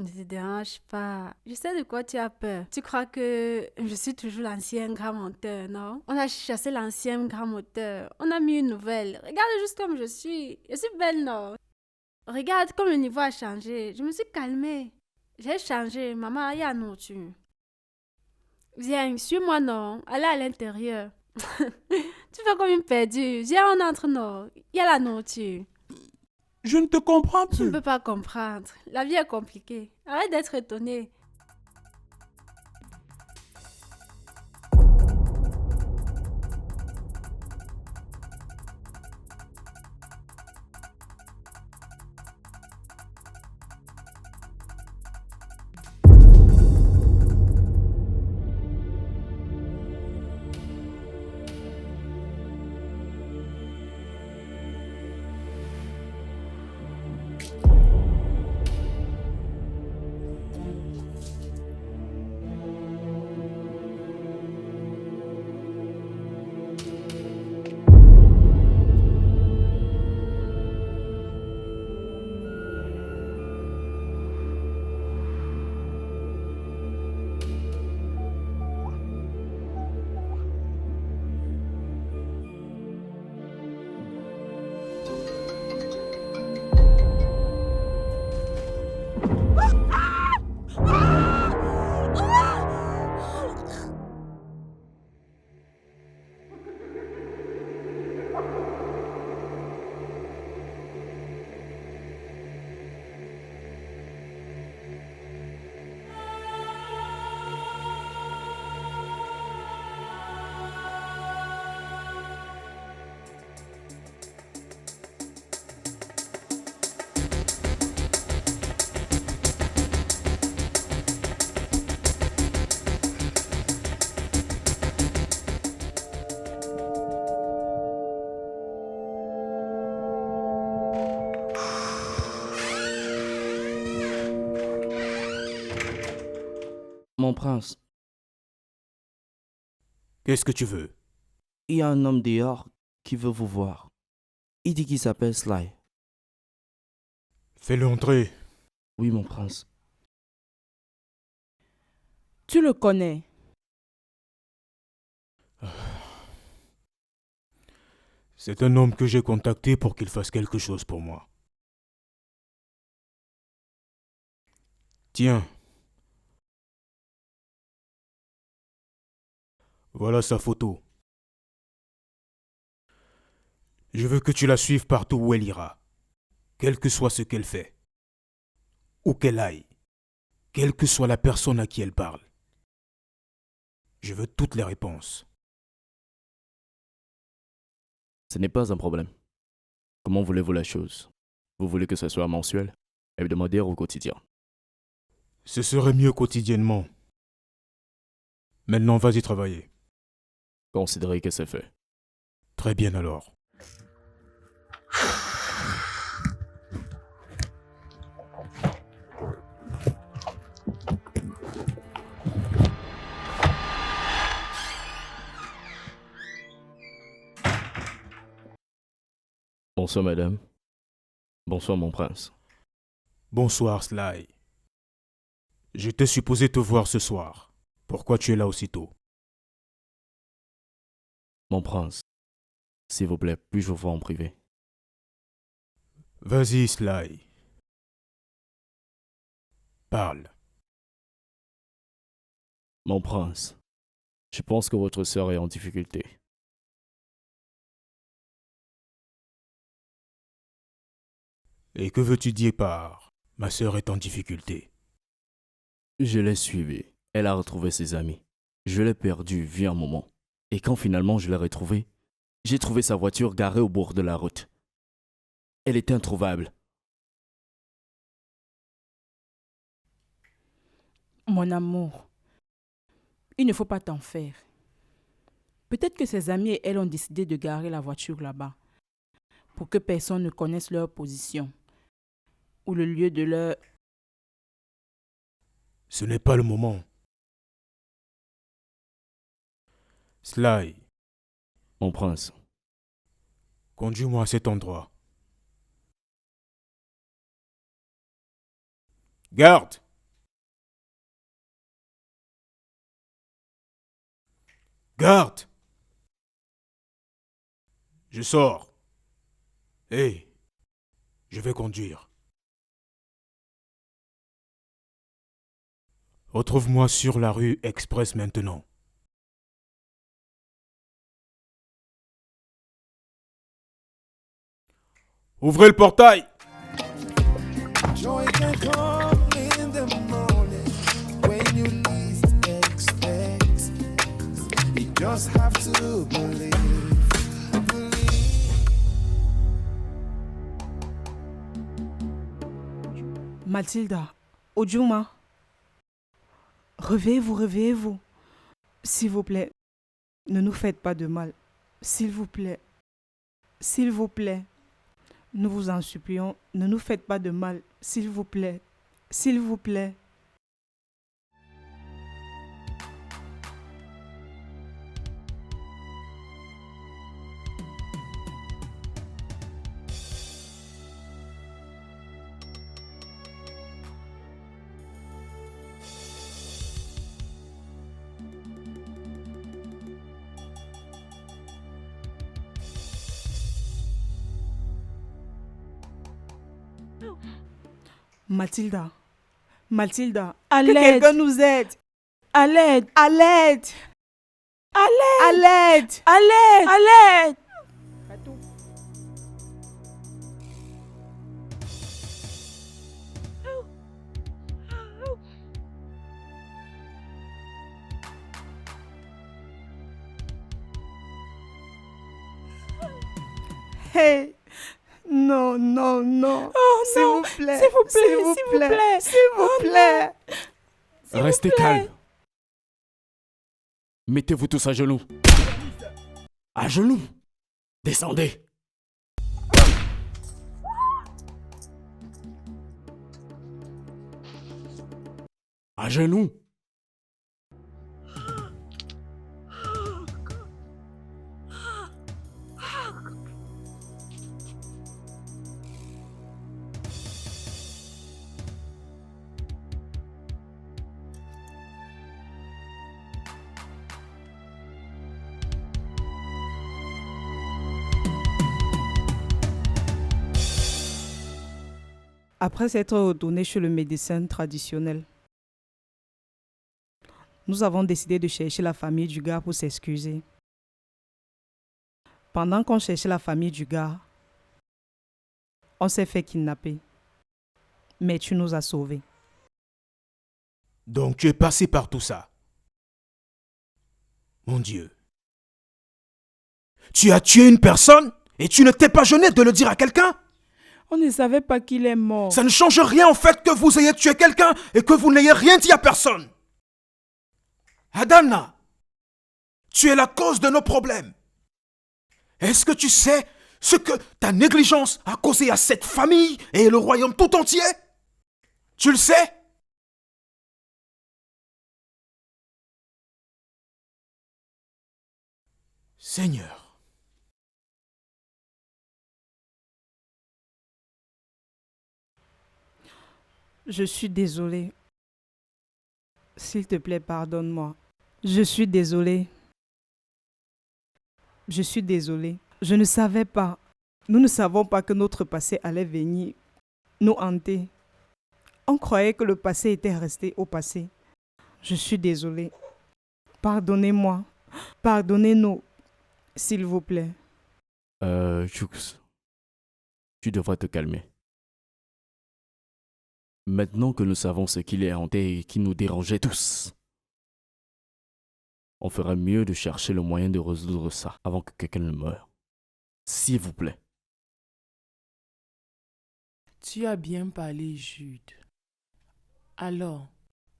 te dérange pas. Je sais de quoi tu as peur. Tu crois que je suis toujours l'ancien grand menteur, non? On a chassé l'ancien grand menteur. On a mis une nouvelle. Regarde juste comme je suis. Je suis belle, non? Regarde comme le niveau a changé. Je me suis calmée. J'ai changé. Maman, il y a la nourriture. Viens, suis-moi, non? Allez à l'intérieur. Tu fais comme une perdue. Viens, on entre, non? Il y a la nourriture. Je ne te comprends plus. Tu ne peux pas comprendre. La vie est compliquée. Arrête d'être étonnée. Mon prince, Qu'est-ce que tu veux? il y a un homme dehors qui veut vous voir. Il dit qu'il s'appelle Sly. Fais-le entrer. Oui, mon prince. Tu le connais? C'est un homme que j'ai contacté pour qu'il fasse quelque chose pour moi. Tiens. Voilà sa photo. Je veux que tu la suives partout où elle ira, quel que soit ce qu'elle fait, où qu'elle aille, quelle que soit la personne à qui elle parle. Je veux toutes les réponses. Ce n'est pas un problème. Comment voulez-vous la chose? Vous voulez que ce soit mensuel, hebdomadaire ou quotidien? Ce serait mieux quotidiennement. Maintenant, vas-y travailler. Considérez que c'est fait. Très bien alors. Bonsoir, madame. Bonsoir, mon prince. Bonsoir, Sly. J'étais supposé te voir ce soir. Pourquoi tu es là aussitôt? Mon prince, s'il vous plaît, puis-je vous voir en privé? Vas-y, Sly. Parle. Mon prince, je pense que votre sœur est en difficulté. Et que veux-tu dire par « ma sœur est en difficulté » ? Je l'ai suivie. Elle a retrouvé ses amis. Je l'ai perdue, vu un moment. Et quand finalement je l'ai retrouvée, j'ai trouvé sa voiture garée au bord de la route. Elle était introuvable. Mon amour, il ne faut pas t'en faire. Peut-être que ses amis et elle ont décidé de garer la voiture là-bas pour que personne ne connaisse leur position ou le lieu de leur... Ce n'est pas le moment. Sly, Mon prince, conduis-moi à cet endroit. Garde! Garde! Je sors. Hé, je vais conduire. Retrouve-moi sur la rue Express maintenant. Ouvrez le portail! Joy can come in the morning when you least expect. You just have to believe. Mathilda, Ojuma, réveillez-vous, réveillez-vous. S'il vous plaît, ne nous faites pas de mal. S'il vous plaît, s'il vous plaît, nous vous en supplions, ne nous faites pas de mal. S'il vous plaît, s'il vous plaît. Mathilda, Mathilda, À que l'aide. quelqu'un nous aide. À l'aide. À l'aide, À à l'aide. l'aide, À l'aide. à l'aide. Hey, non, non, non. Oh S'il non. vous plaît, S'il vous plaît, s'il vous s'il vous plaît, plaît. s'il vous Oh plaît. restez calmes. Mettez-vous tous à genoux. À genoux. Descendez. À genoux. Après s'être retournés chez le médecin traditionnel, nous avons décidé de chercher la famille du gars pour s'excuser. Pendant qu'on cherchait la famille du gars, on s'est fait kidnapper. Mais tu nous as sauvés. Donc tu es passé par tout ça. Mon Dieu. Tu as tué une personne et tu ne t'es pas gêné de le dire à quelqu'un? On ne savait pas qu'il est mort. Ça ne change rien au fait que vous ayez tué quelqu'un et que vous n'ayez rien dit à personne. Adana, tu es la cause de nos problèmes. Est-ce que tu sais ce que ta négligence a causé à cette famille et le royaume tout entier? Tu le sais? Seigneur. Je suis désolée. S'il te plaît, pardonne-moi. Je suis désolée. Je suis désolée. Je ne savais pas. Nous ne savons pas que notre passé allait venir nous hanter. On croyait que le passé était resté au passé. Je suis désolée. Pardonnez-moi. Pardonnez-nous. S'il vous plaît. Jux, tu devrais te calmer. Maintenant que nous savons ce qui les hantait et qui nous dérangeait tous, on ferait mieux de chercher le moyen de résoudre ça avant que quelqu'un ne meure. S'il vous plaît. Tu as bien parlé, Jude. Alors,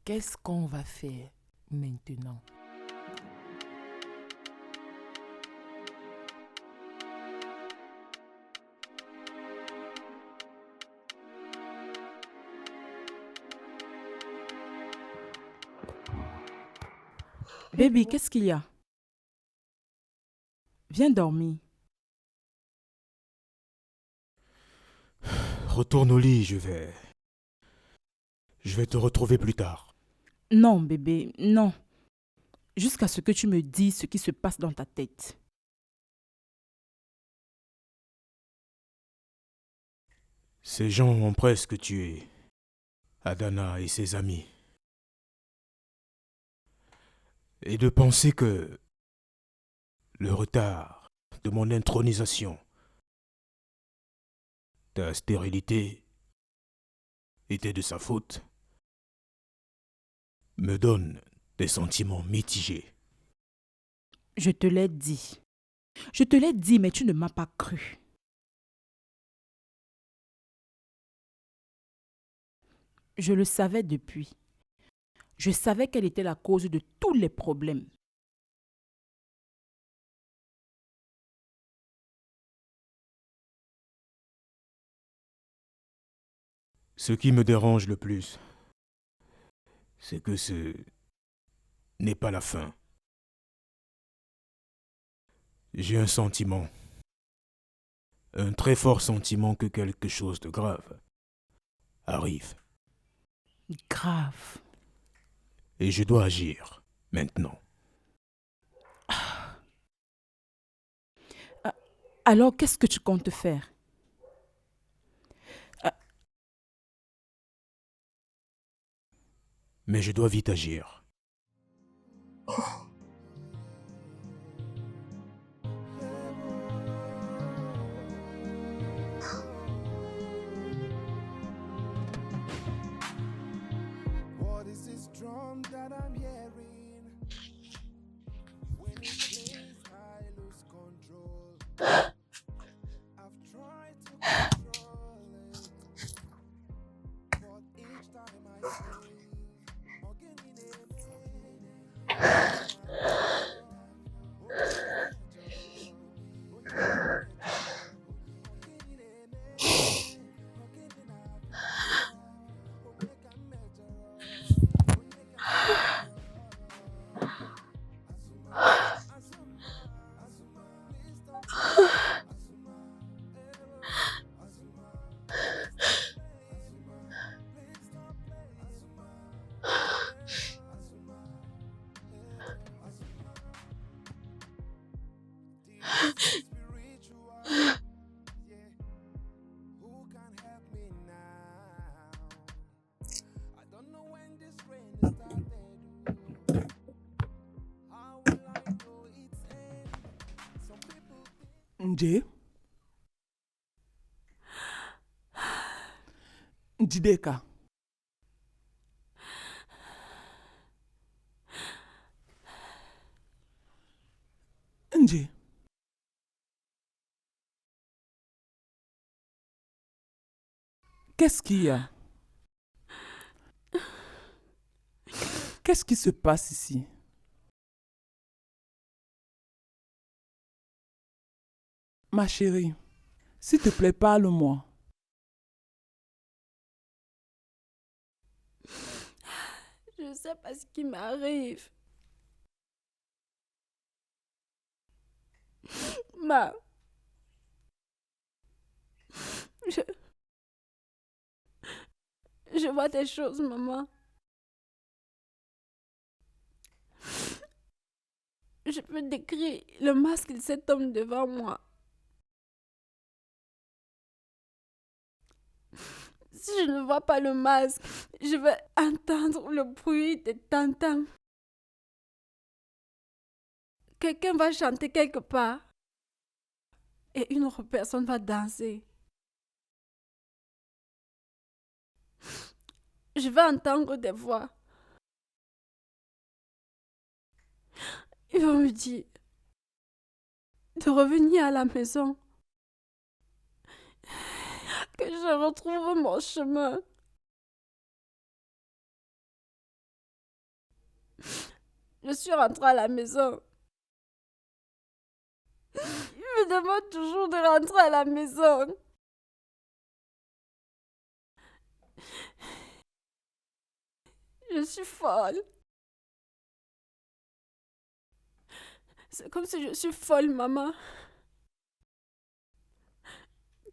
qu'est-ce qu'on va faire maintenant? Baby, qu'est-ce qu'il y a? Viens dormir. Retourne au lit, je vais te retrouver plus tard. Non, bébé, non. Jusqu'à ce que tu me dises ce qui se passe dans ta tête. Ces gens ont presque tué Adana et ses amis. Et de penser que le retard de mon intronisation, ta stérilité, était de sa faute, me donne des sentiments mitigés. Je te l'ai dit. Je te l'ai dit, mais tu ne m'as pas cru. Je le savais depuis. Je savais quelle était la cause de tous les problèmes. Ce qui me dérange le plus, c'est que ce n'est pas la fin. J'ai un sentiment, un très fort sentiment que quelque chose de grave arrive. Grave. Et je dois agir maintenant. Alors, qu'est-ce que tu comptes faire? Mais je dois vite agir. What is this drum that I'm hearing? When it plays, I lose control. I've tried to control it, but each time I say, again in Nje. Njideka. Nje. Qu'est-ce qu'il y a? Qu'est-ce qui se passe ici? Ma chérie, s'il te plaît, parle-moi. Je ne sais pas ce qui m'arrive. Je vois des choses, maman. Je peux décrire le masque de cet homme devant moi. Si je ne vois pas le masque, je vais entendre le bruit des tam-tams. Quelqu'un va chanter quelque part et une autre personne va danser. Je vais entendre des voix. Ils vont me dire de revenir à la maison, que je retrouve mon chemin. Je suis rentrée à la maison. Il me demande toujours de rentrer à la maison. Je suis folle. C'est comme si je suis folle, maman.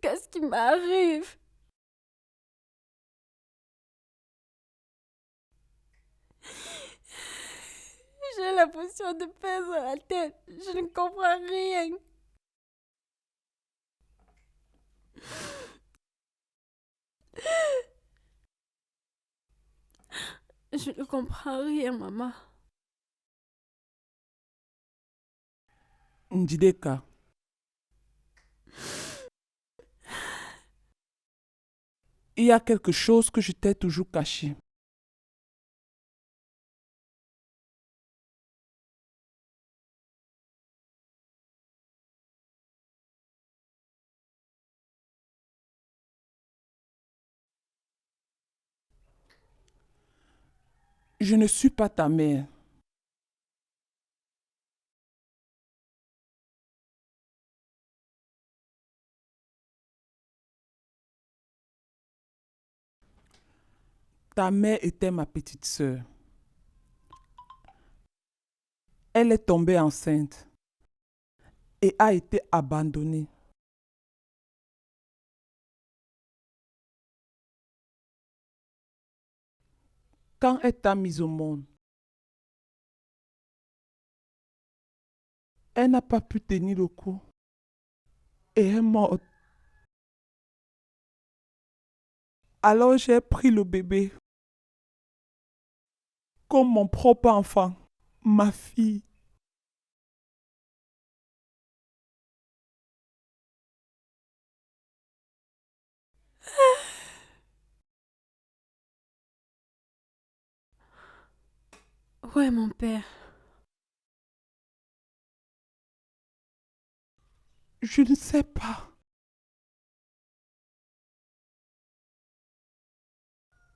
Qu'est-ce qui m'arrive? J'ai l'impression de perdre la tête. Je ne comprends rien. Je ne comprends rien, maman. Ndideka, il y a quelque chose que je t'ai toujours caché. Je ne suis pas ta mère. Ta mère était ma petite sœur. Elle est tombée enceinte et a été abandonnée. Quand elle t'a mise au monde, elle n'a pas pu tenir le coup et est morte. Alors j'ai pris le bébé comme mon propre enfant, ma fille. Où est mon père? Je ne sais pas.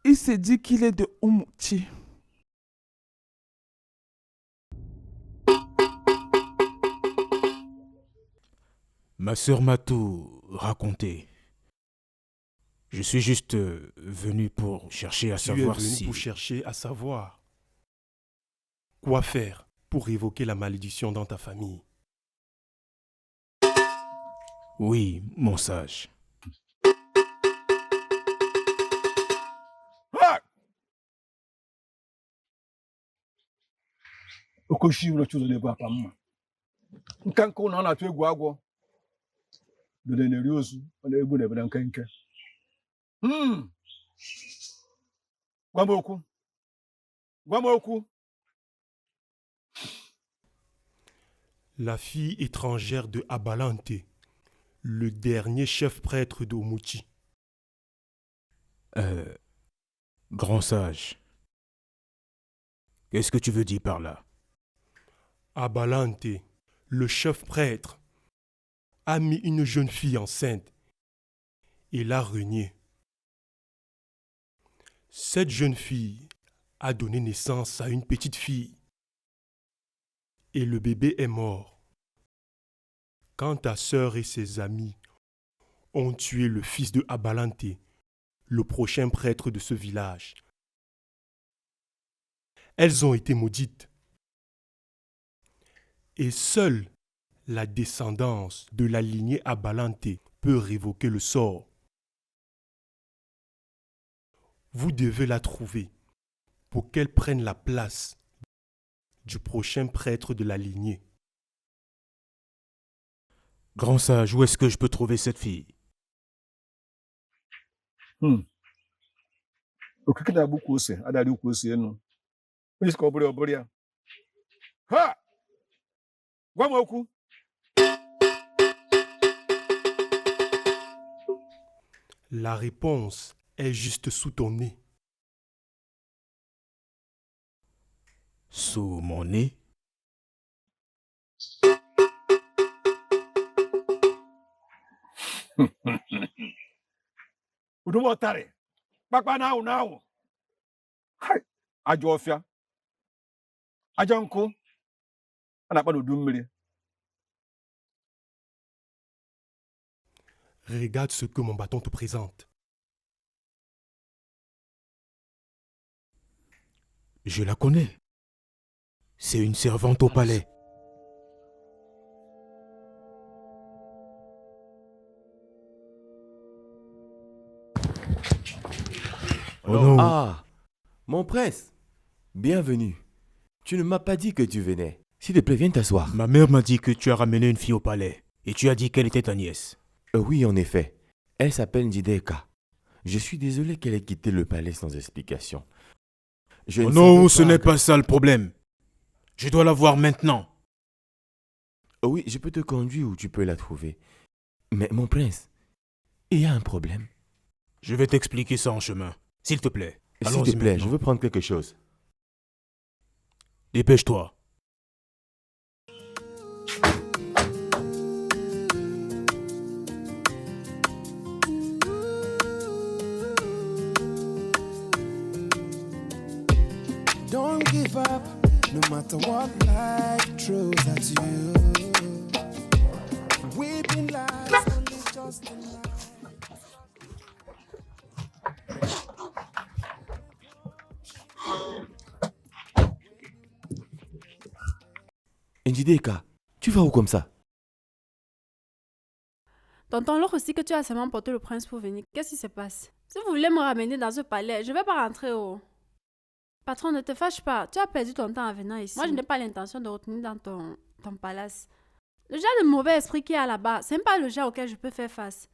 Il s'est dit qu'il est de Oumouti. Ma sœur m'a tout raconté. Je suis juste venu pour chercher à Tu savoir es venu si... pour chercher à savoir quoi faire pour évoquer la malédiction dans ta famille. Oui, mon sage. Okoshi ụlọ chụzọ na-ebu apa mma nke nke ụlọ ọ na-atụ egwu agwọ dode na-eri ozu ọ na-egbu na ebere nkenke gwa m okwu gwa m okwu. La fille étrangère de Abalante, le dernier chef prêtre d'Omuchi. Grand sage, qu'est-ce que tu veux dire par là? Abalante, le chef prêtre, a mis une jeune fille enceinte et l'a reniée. Cette jeune fille a donné naissance à une petite fille et le bébé est mort. Quand ta sœur et ses amis ont tué le fils de Abalante, le prochain prêtre de ce village, elles ont été maudites. Et seule la descendance de la lignée Abalante peut révoquer le sort. Vous devez la trouver pour qu'elle prenne la place du prochain prêtre de la lignée. Grand sage, où est-ce que je peux trouver cette fille? Okike na-abụ ka ose adadị ukwu ose enu onye ka ọ bụrụ ya ha gwa m okwu. La réponse est juste sous ton nez. Sous mon nez? Udumọtarị kpakpa na ahụ ajọ ọfịa aja nkụ a na-akpa n'udu mmiri. Regarde ce que mon bâton te présente. Je la connais. C'est une servante au palais. Oh non. Ah, mon prince, bienvenue. Tu ne m'as pas dit que tu venais. S'il te plaît, viens t'asseoir. Ma mère m'a dit que tu as ramené une fille au palais. Et tu as dit qu'elle était ta nièce. Oui, en effet. Elle s'appelle Njideka. Je suis désolé qu'elle ait quitté le palais sans explication. Oh non, ce n'est pas ça le problème. Je dois la voir maintenant. Oui, je peux te conduire où tu peux la trouver. Mais mon prince, il y a un problème. Je vais t'expliquer ça en chemin. S'il te plaît. S'il te plaît, je veux prendre quelque chose. Dépêche-toi. Don't give up, no matter what life throws at you. Weeping lies only just enough. Njideka, tu vas où comme ça? Tonton, l'autre aussi que tu as seulement porté le prince pour venir. Qu'est-ce qui se passe? Si vous voulez me ramener dans ce palais, je vais pas rentrer au... Patron, ne te fâche pas. Tu as perdu ton temps en venant ici. Moi, je n'ai pas l'intention de retenir dans ton palace. Le genre de mauvais esprit qu'il y a là-bas, c'est même pas le genre auquel je peux faire face.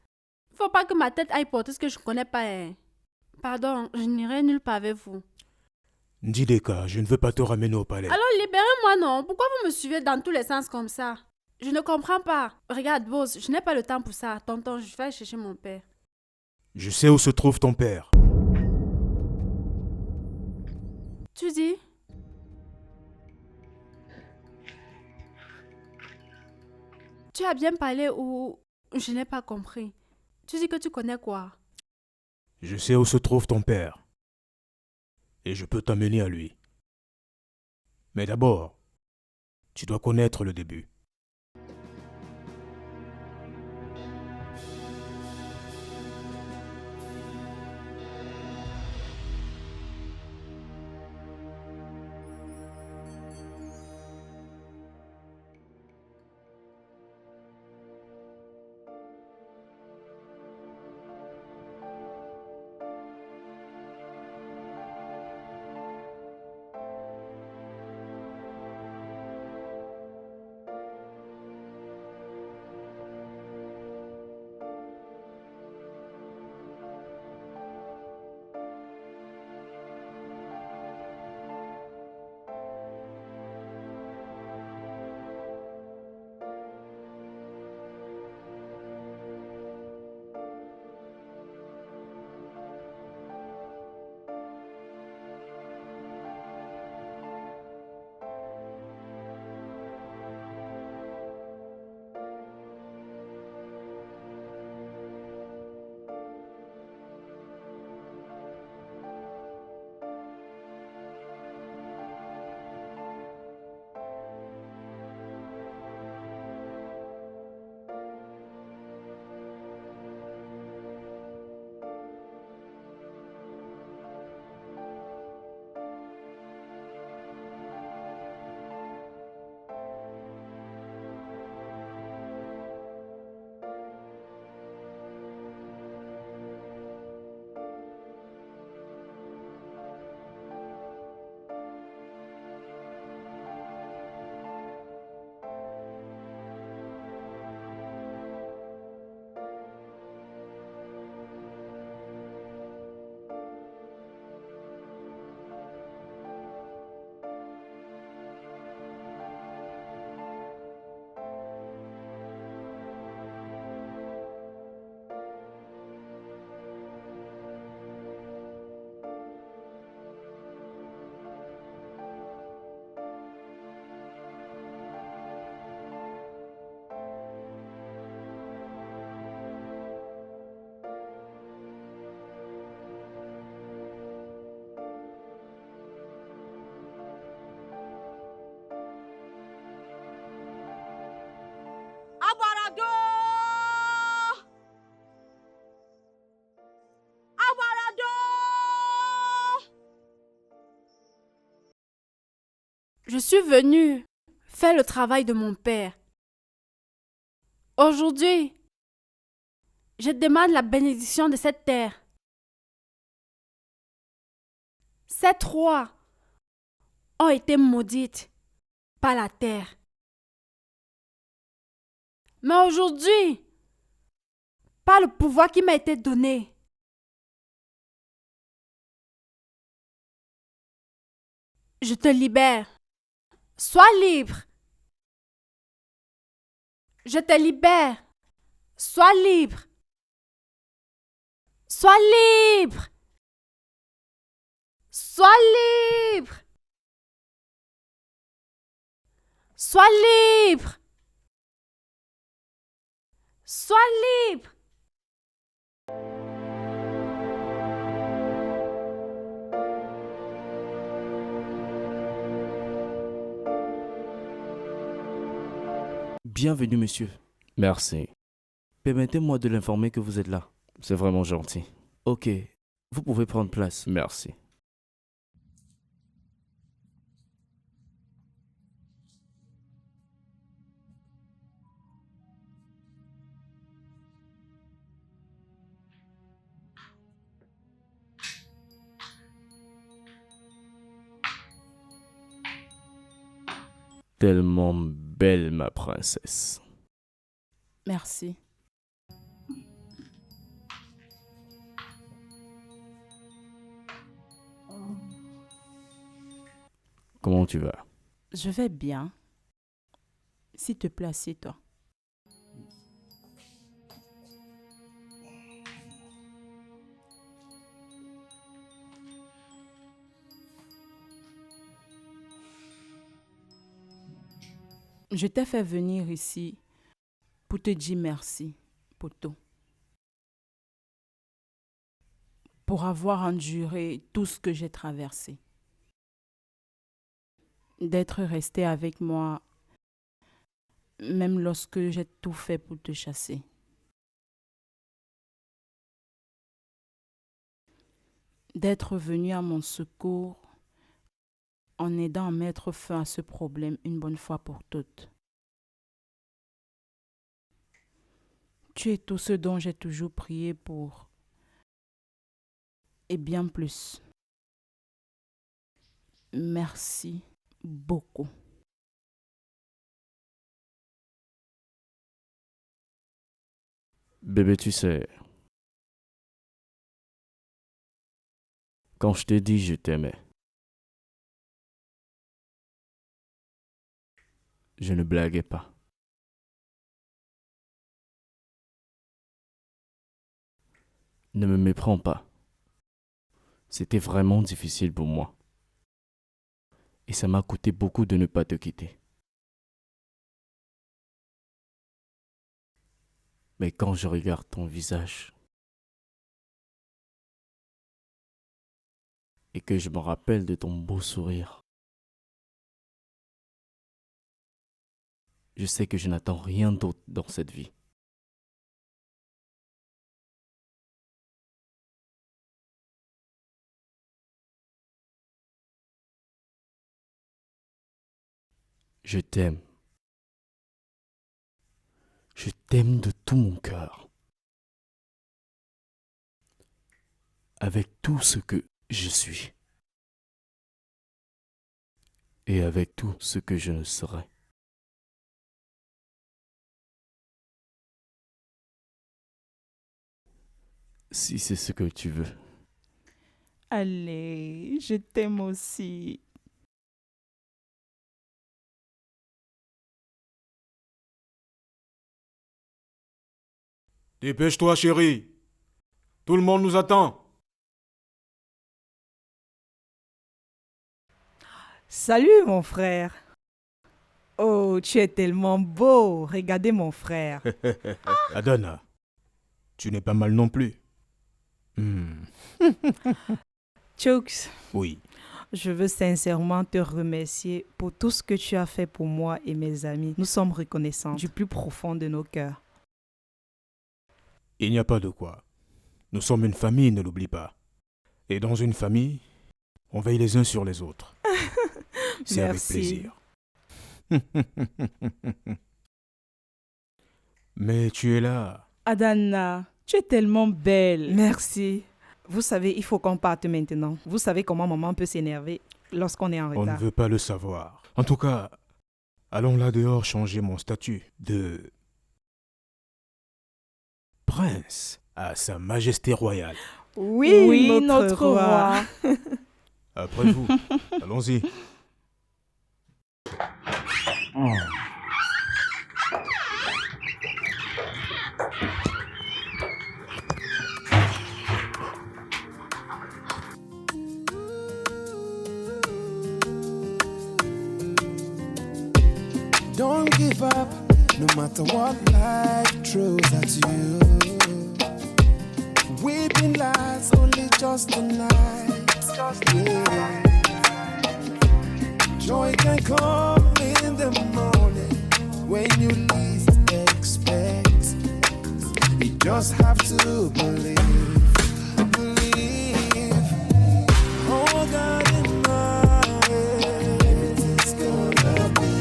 Il faut pas que ma tête aille porter ce que je connais pas. Pardon, je n'irai nulle part avec vous. Njideka, je ne veux pas te ramener au palais. Alors libérez-moi, non? Pourquoi vous me suivez dans tous les sens comme ça? Je ne comprends pas. Regarde, boss, je n'ai pas le temps pour ça. Tonton, je vais chercher mon père. Je sais où se trouve ton père. Tu dis? Tu as bien parlé ou je n'ai pas compris? Tu dis que tu connais quoi? Je sais où se trouve ton père. Et je peux t'amener à lui. Mais d'abord, tu dois connaître le début. Je suis venue faire le travail de mon père. Aujourd'hui, je demande la bénédiction de cette terre. Ces trois ont été maudites par la terre. Mais aujourd'hui, par le pouvoir qui m'a été donné, je te libère. Sois libre. Je te libère. Sois libre. Sois libre. Sois libre. Sois libre. Sois libre. Bienvenue, monsieur. Merci. Permettez-moi de l'informer que vous êtes là. C'est vraiment gentil. Ok, vous pouvez prendre place. Merci. Tellement belle, ma princesse. Merci. Comment tu vas? Je vais bien. S'il te plaît, assieds-toi. Je t'ai fait venir ici pour te dire merci, Poto. Pour avoir enduré tout ce que j'ai traversé. D'être resté avec moi, même lorsque j'ai tout fait pour te chasser. D'être venu à mon secours en aidant à mettre fin à ce problème une bonne fois pour toutes. Tu es tout ce dont j'ai toujours prié pour, et bien plus. Merci beaucoup. Bébé, tu sais, quand je t'ai dit je t'aimais, je ne blaguais pas. Ne me méprends pas. C'était vraiment difficile pour moi. Et ça m'a coûté beaucoup de ne pas te quitter. Mais quand je regarde ton visage et que je me rappelle de ton beau sourire, je sais que je n'attends rien d'autre dans cette vie. Je t'aime. Je t'aime de tout mon cœur. Avec tout ce que je suis. Et avec tout ce que je ne serai. Si c'est ce que tu veux. Allez, je t'aime aussi. Dépêche-toi, chérie. Tout le monde nous attend. Salut, mon frère. Oh, tu es tellement beau. Regardez mon frère. Adana, tu n'es pas mal non plus. Chooks. Oui. Je veux sincèrement te remercier pour tout ce que tu as fait pour moi et mes amis. Nous sommes reconnaissants du plus profond de nos cœurs. Il n'y a pas de quoi. Nous sommes une famille, ne l'oublie pas. Et dans une famille, on veille les uns sur les autres. C'est avec plaisir. Mais tu es là. Adana, tu es tellement belle. Merci. Vous savez, il faut qu'on parte maintenant. Vous savez comment maman peut s'énerver lorsqu'on est en On ne retard. veut pas le savoir. En tout cas, allons là dehors changer mon statut de prince à Sa Majesté royale. Oui, notre roi. Après vous, allons-y. Don't give up, no matter what life throws at you. Weeping lasts only just tonight. Yeah. Joy can come in the morning when you least expect. You just have to believe. Believe. Oh God in mind, everything's gonna be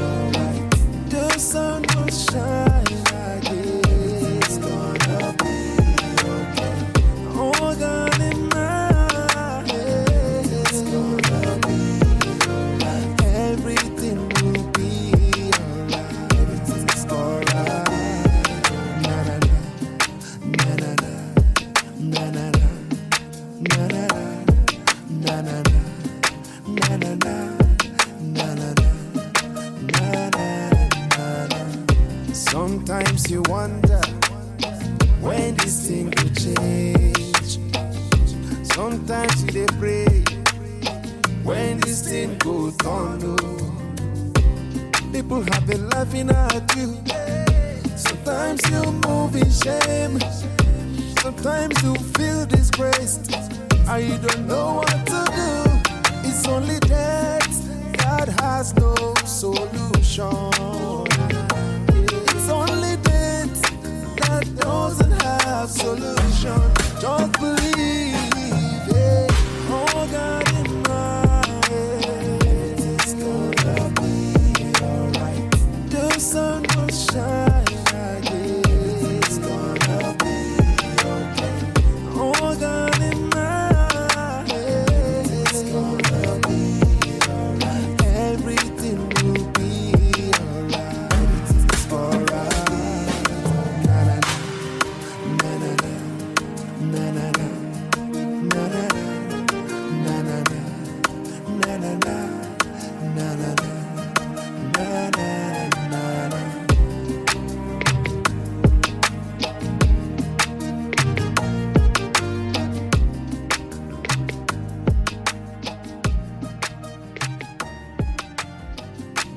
alright. The sun will shine like it's gonna be okay. Oh God in mind, it's gonna be alright. Everything will be alright. Everything's alright. Na na na, na na na, na na na, na na na, na na na, na na na. Sometimes you wonder when this thing could change. Sometimes you dey pray when this thing go turn. People have been laughing at you. Sometimes you move in shame. Sometimes you feel disgraced and you don't know what to do. It's only death that has no solution. It's only death that doesn't have solution. Just believe, yeah. Oh God in mind, it's gonna be alright. The sun will shine like it's gonna be okay. Oh God in mind, it's gonna be alright. Everything will be alright. Everything's alright. Na na na, na na na, na na na, na na na, na na na, na na na, na na na.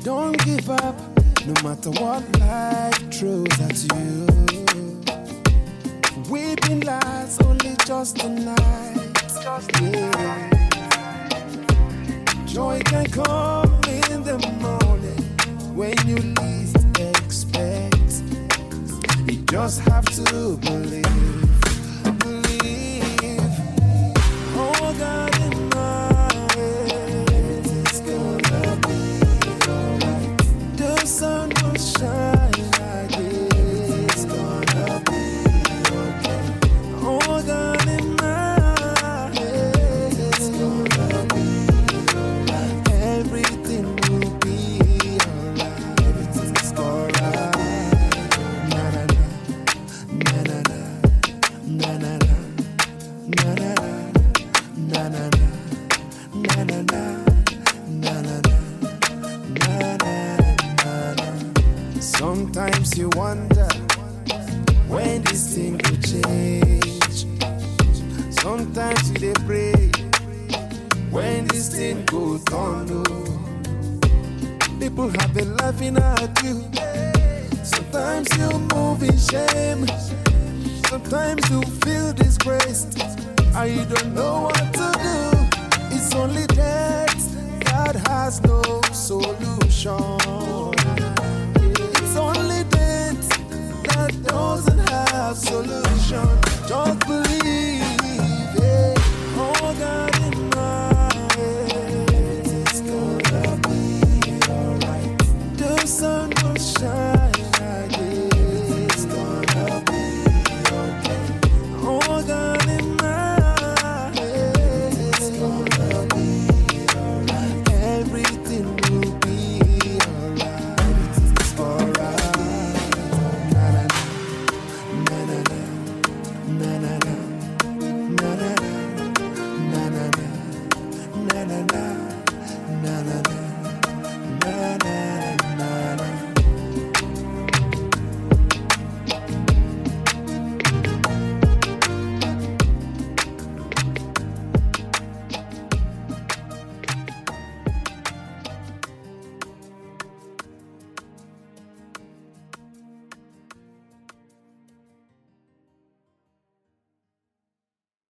Don't give up, no matter what life throws at you. Weeping lasts only just tonight. Yeah. Joy can come in the morning when you least expect. You just have to believe. Believe. Oh God in mind, everything's gonna be alright. The sun will shine like it's gonna be okay. Oh God in mind, it's gonna be alright. Everything will be alright. Everything's alright. Na na na, na na na, na na na, na na na, na na na, na na na. Sometimes you wonder when this thing could change. Sometimes you dey pray when this thing go turn. People have been laughing at you. Sometimes you move in shame. Sometimes you feel disgraced and you don't know what to do. It's only death that has no solution.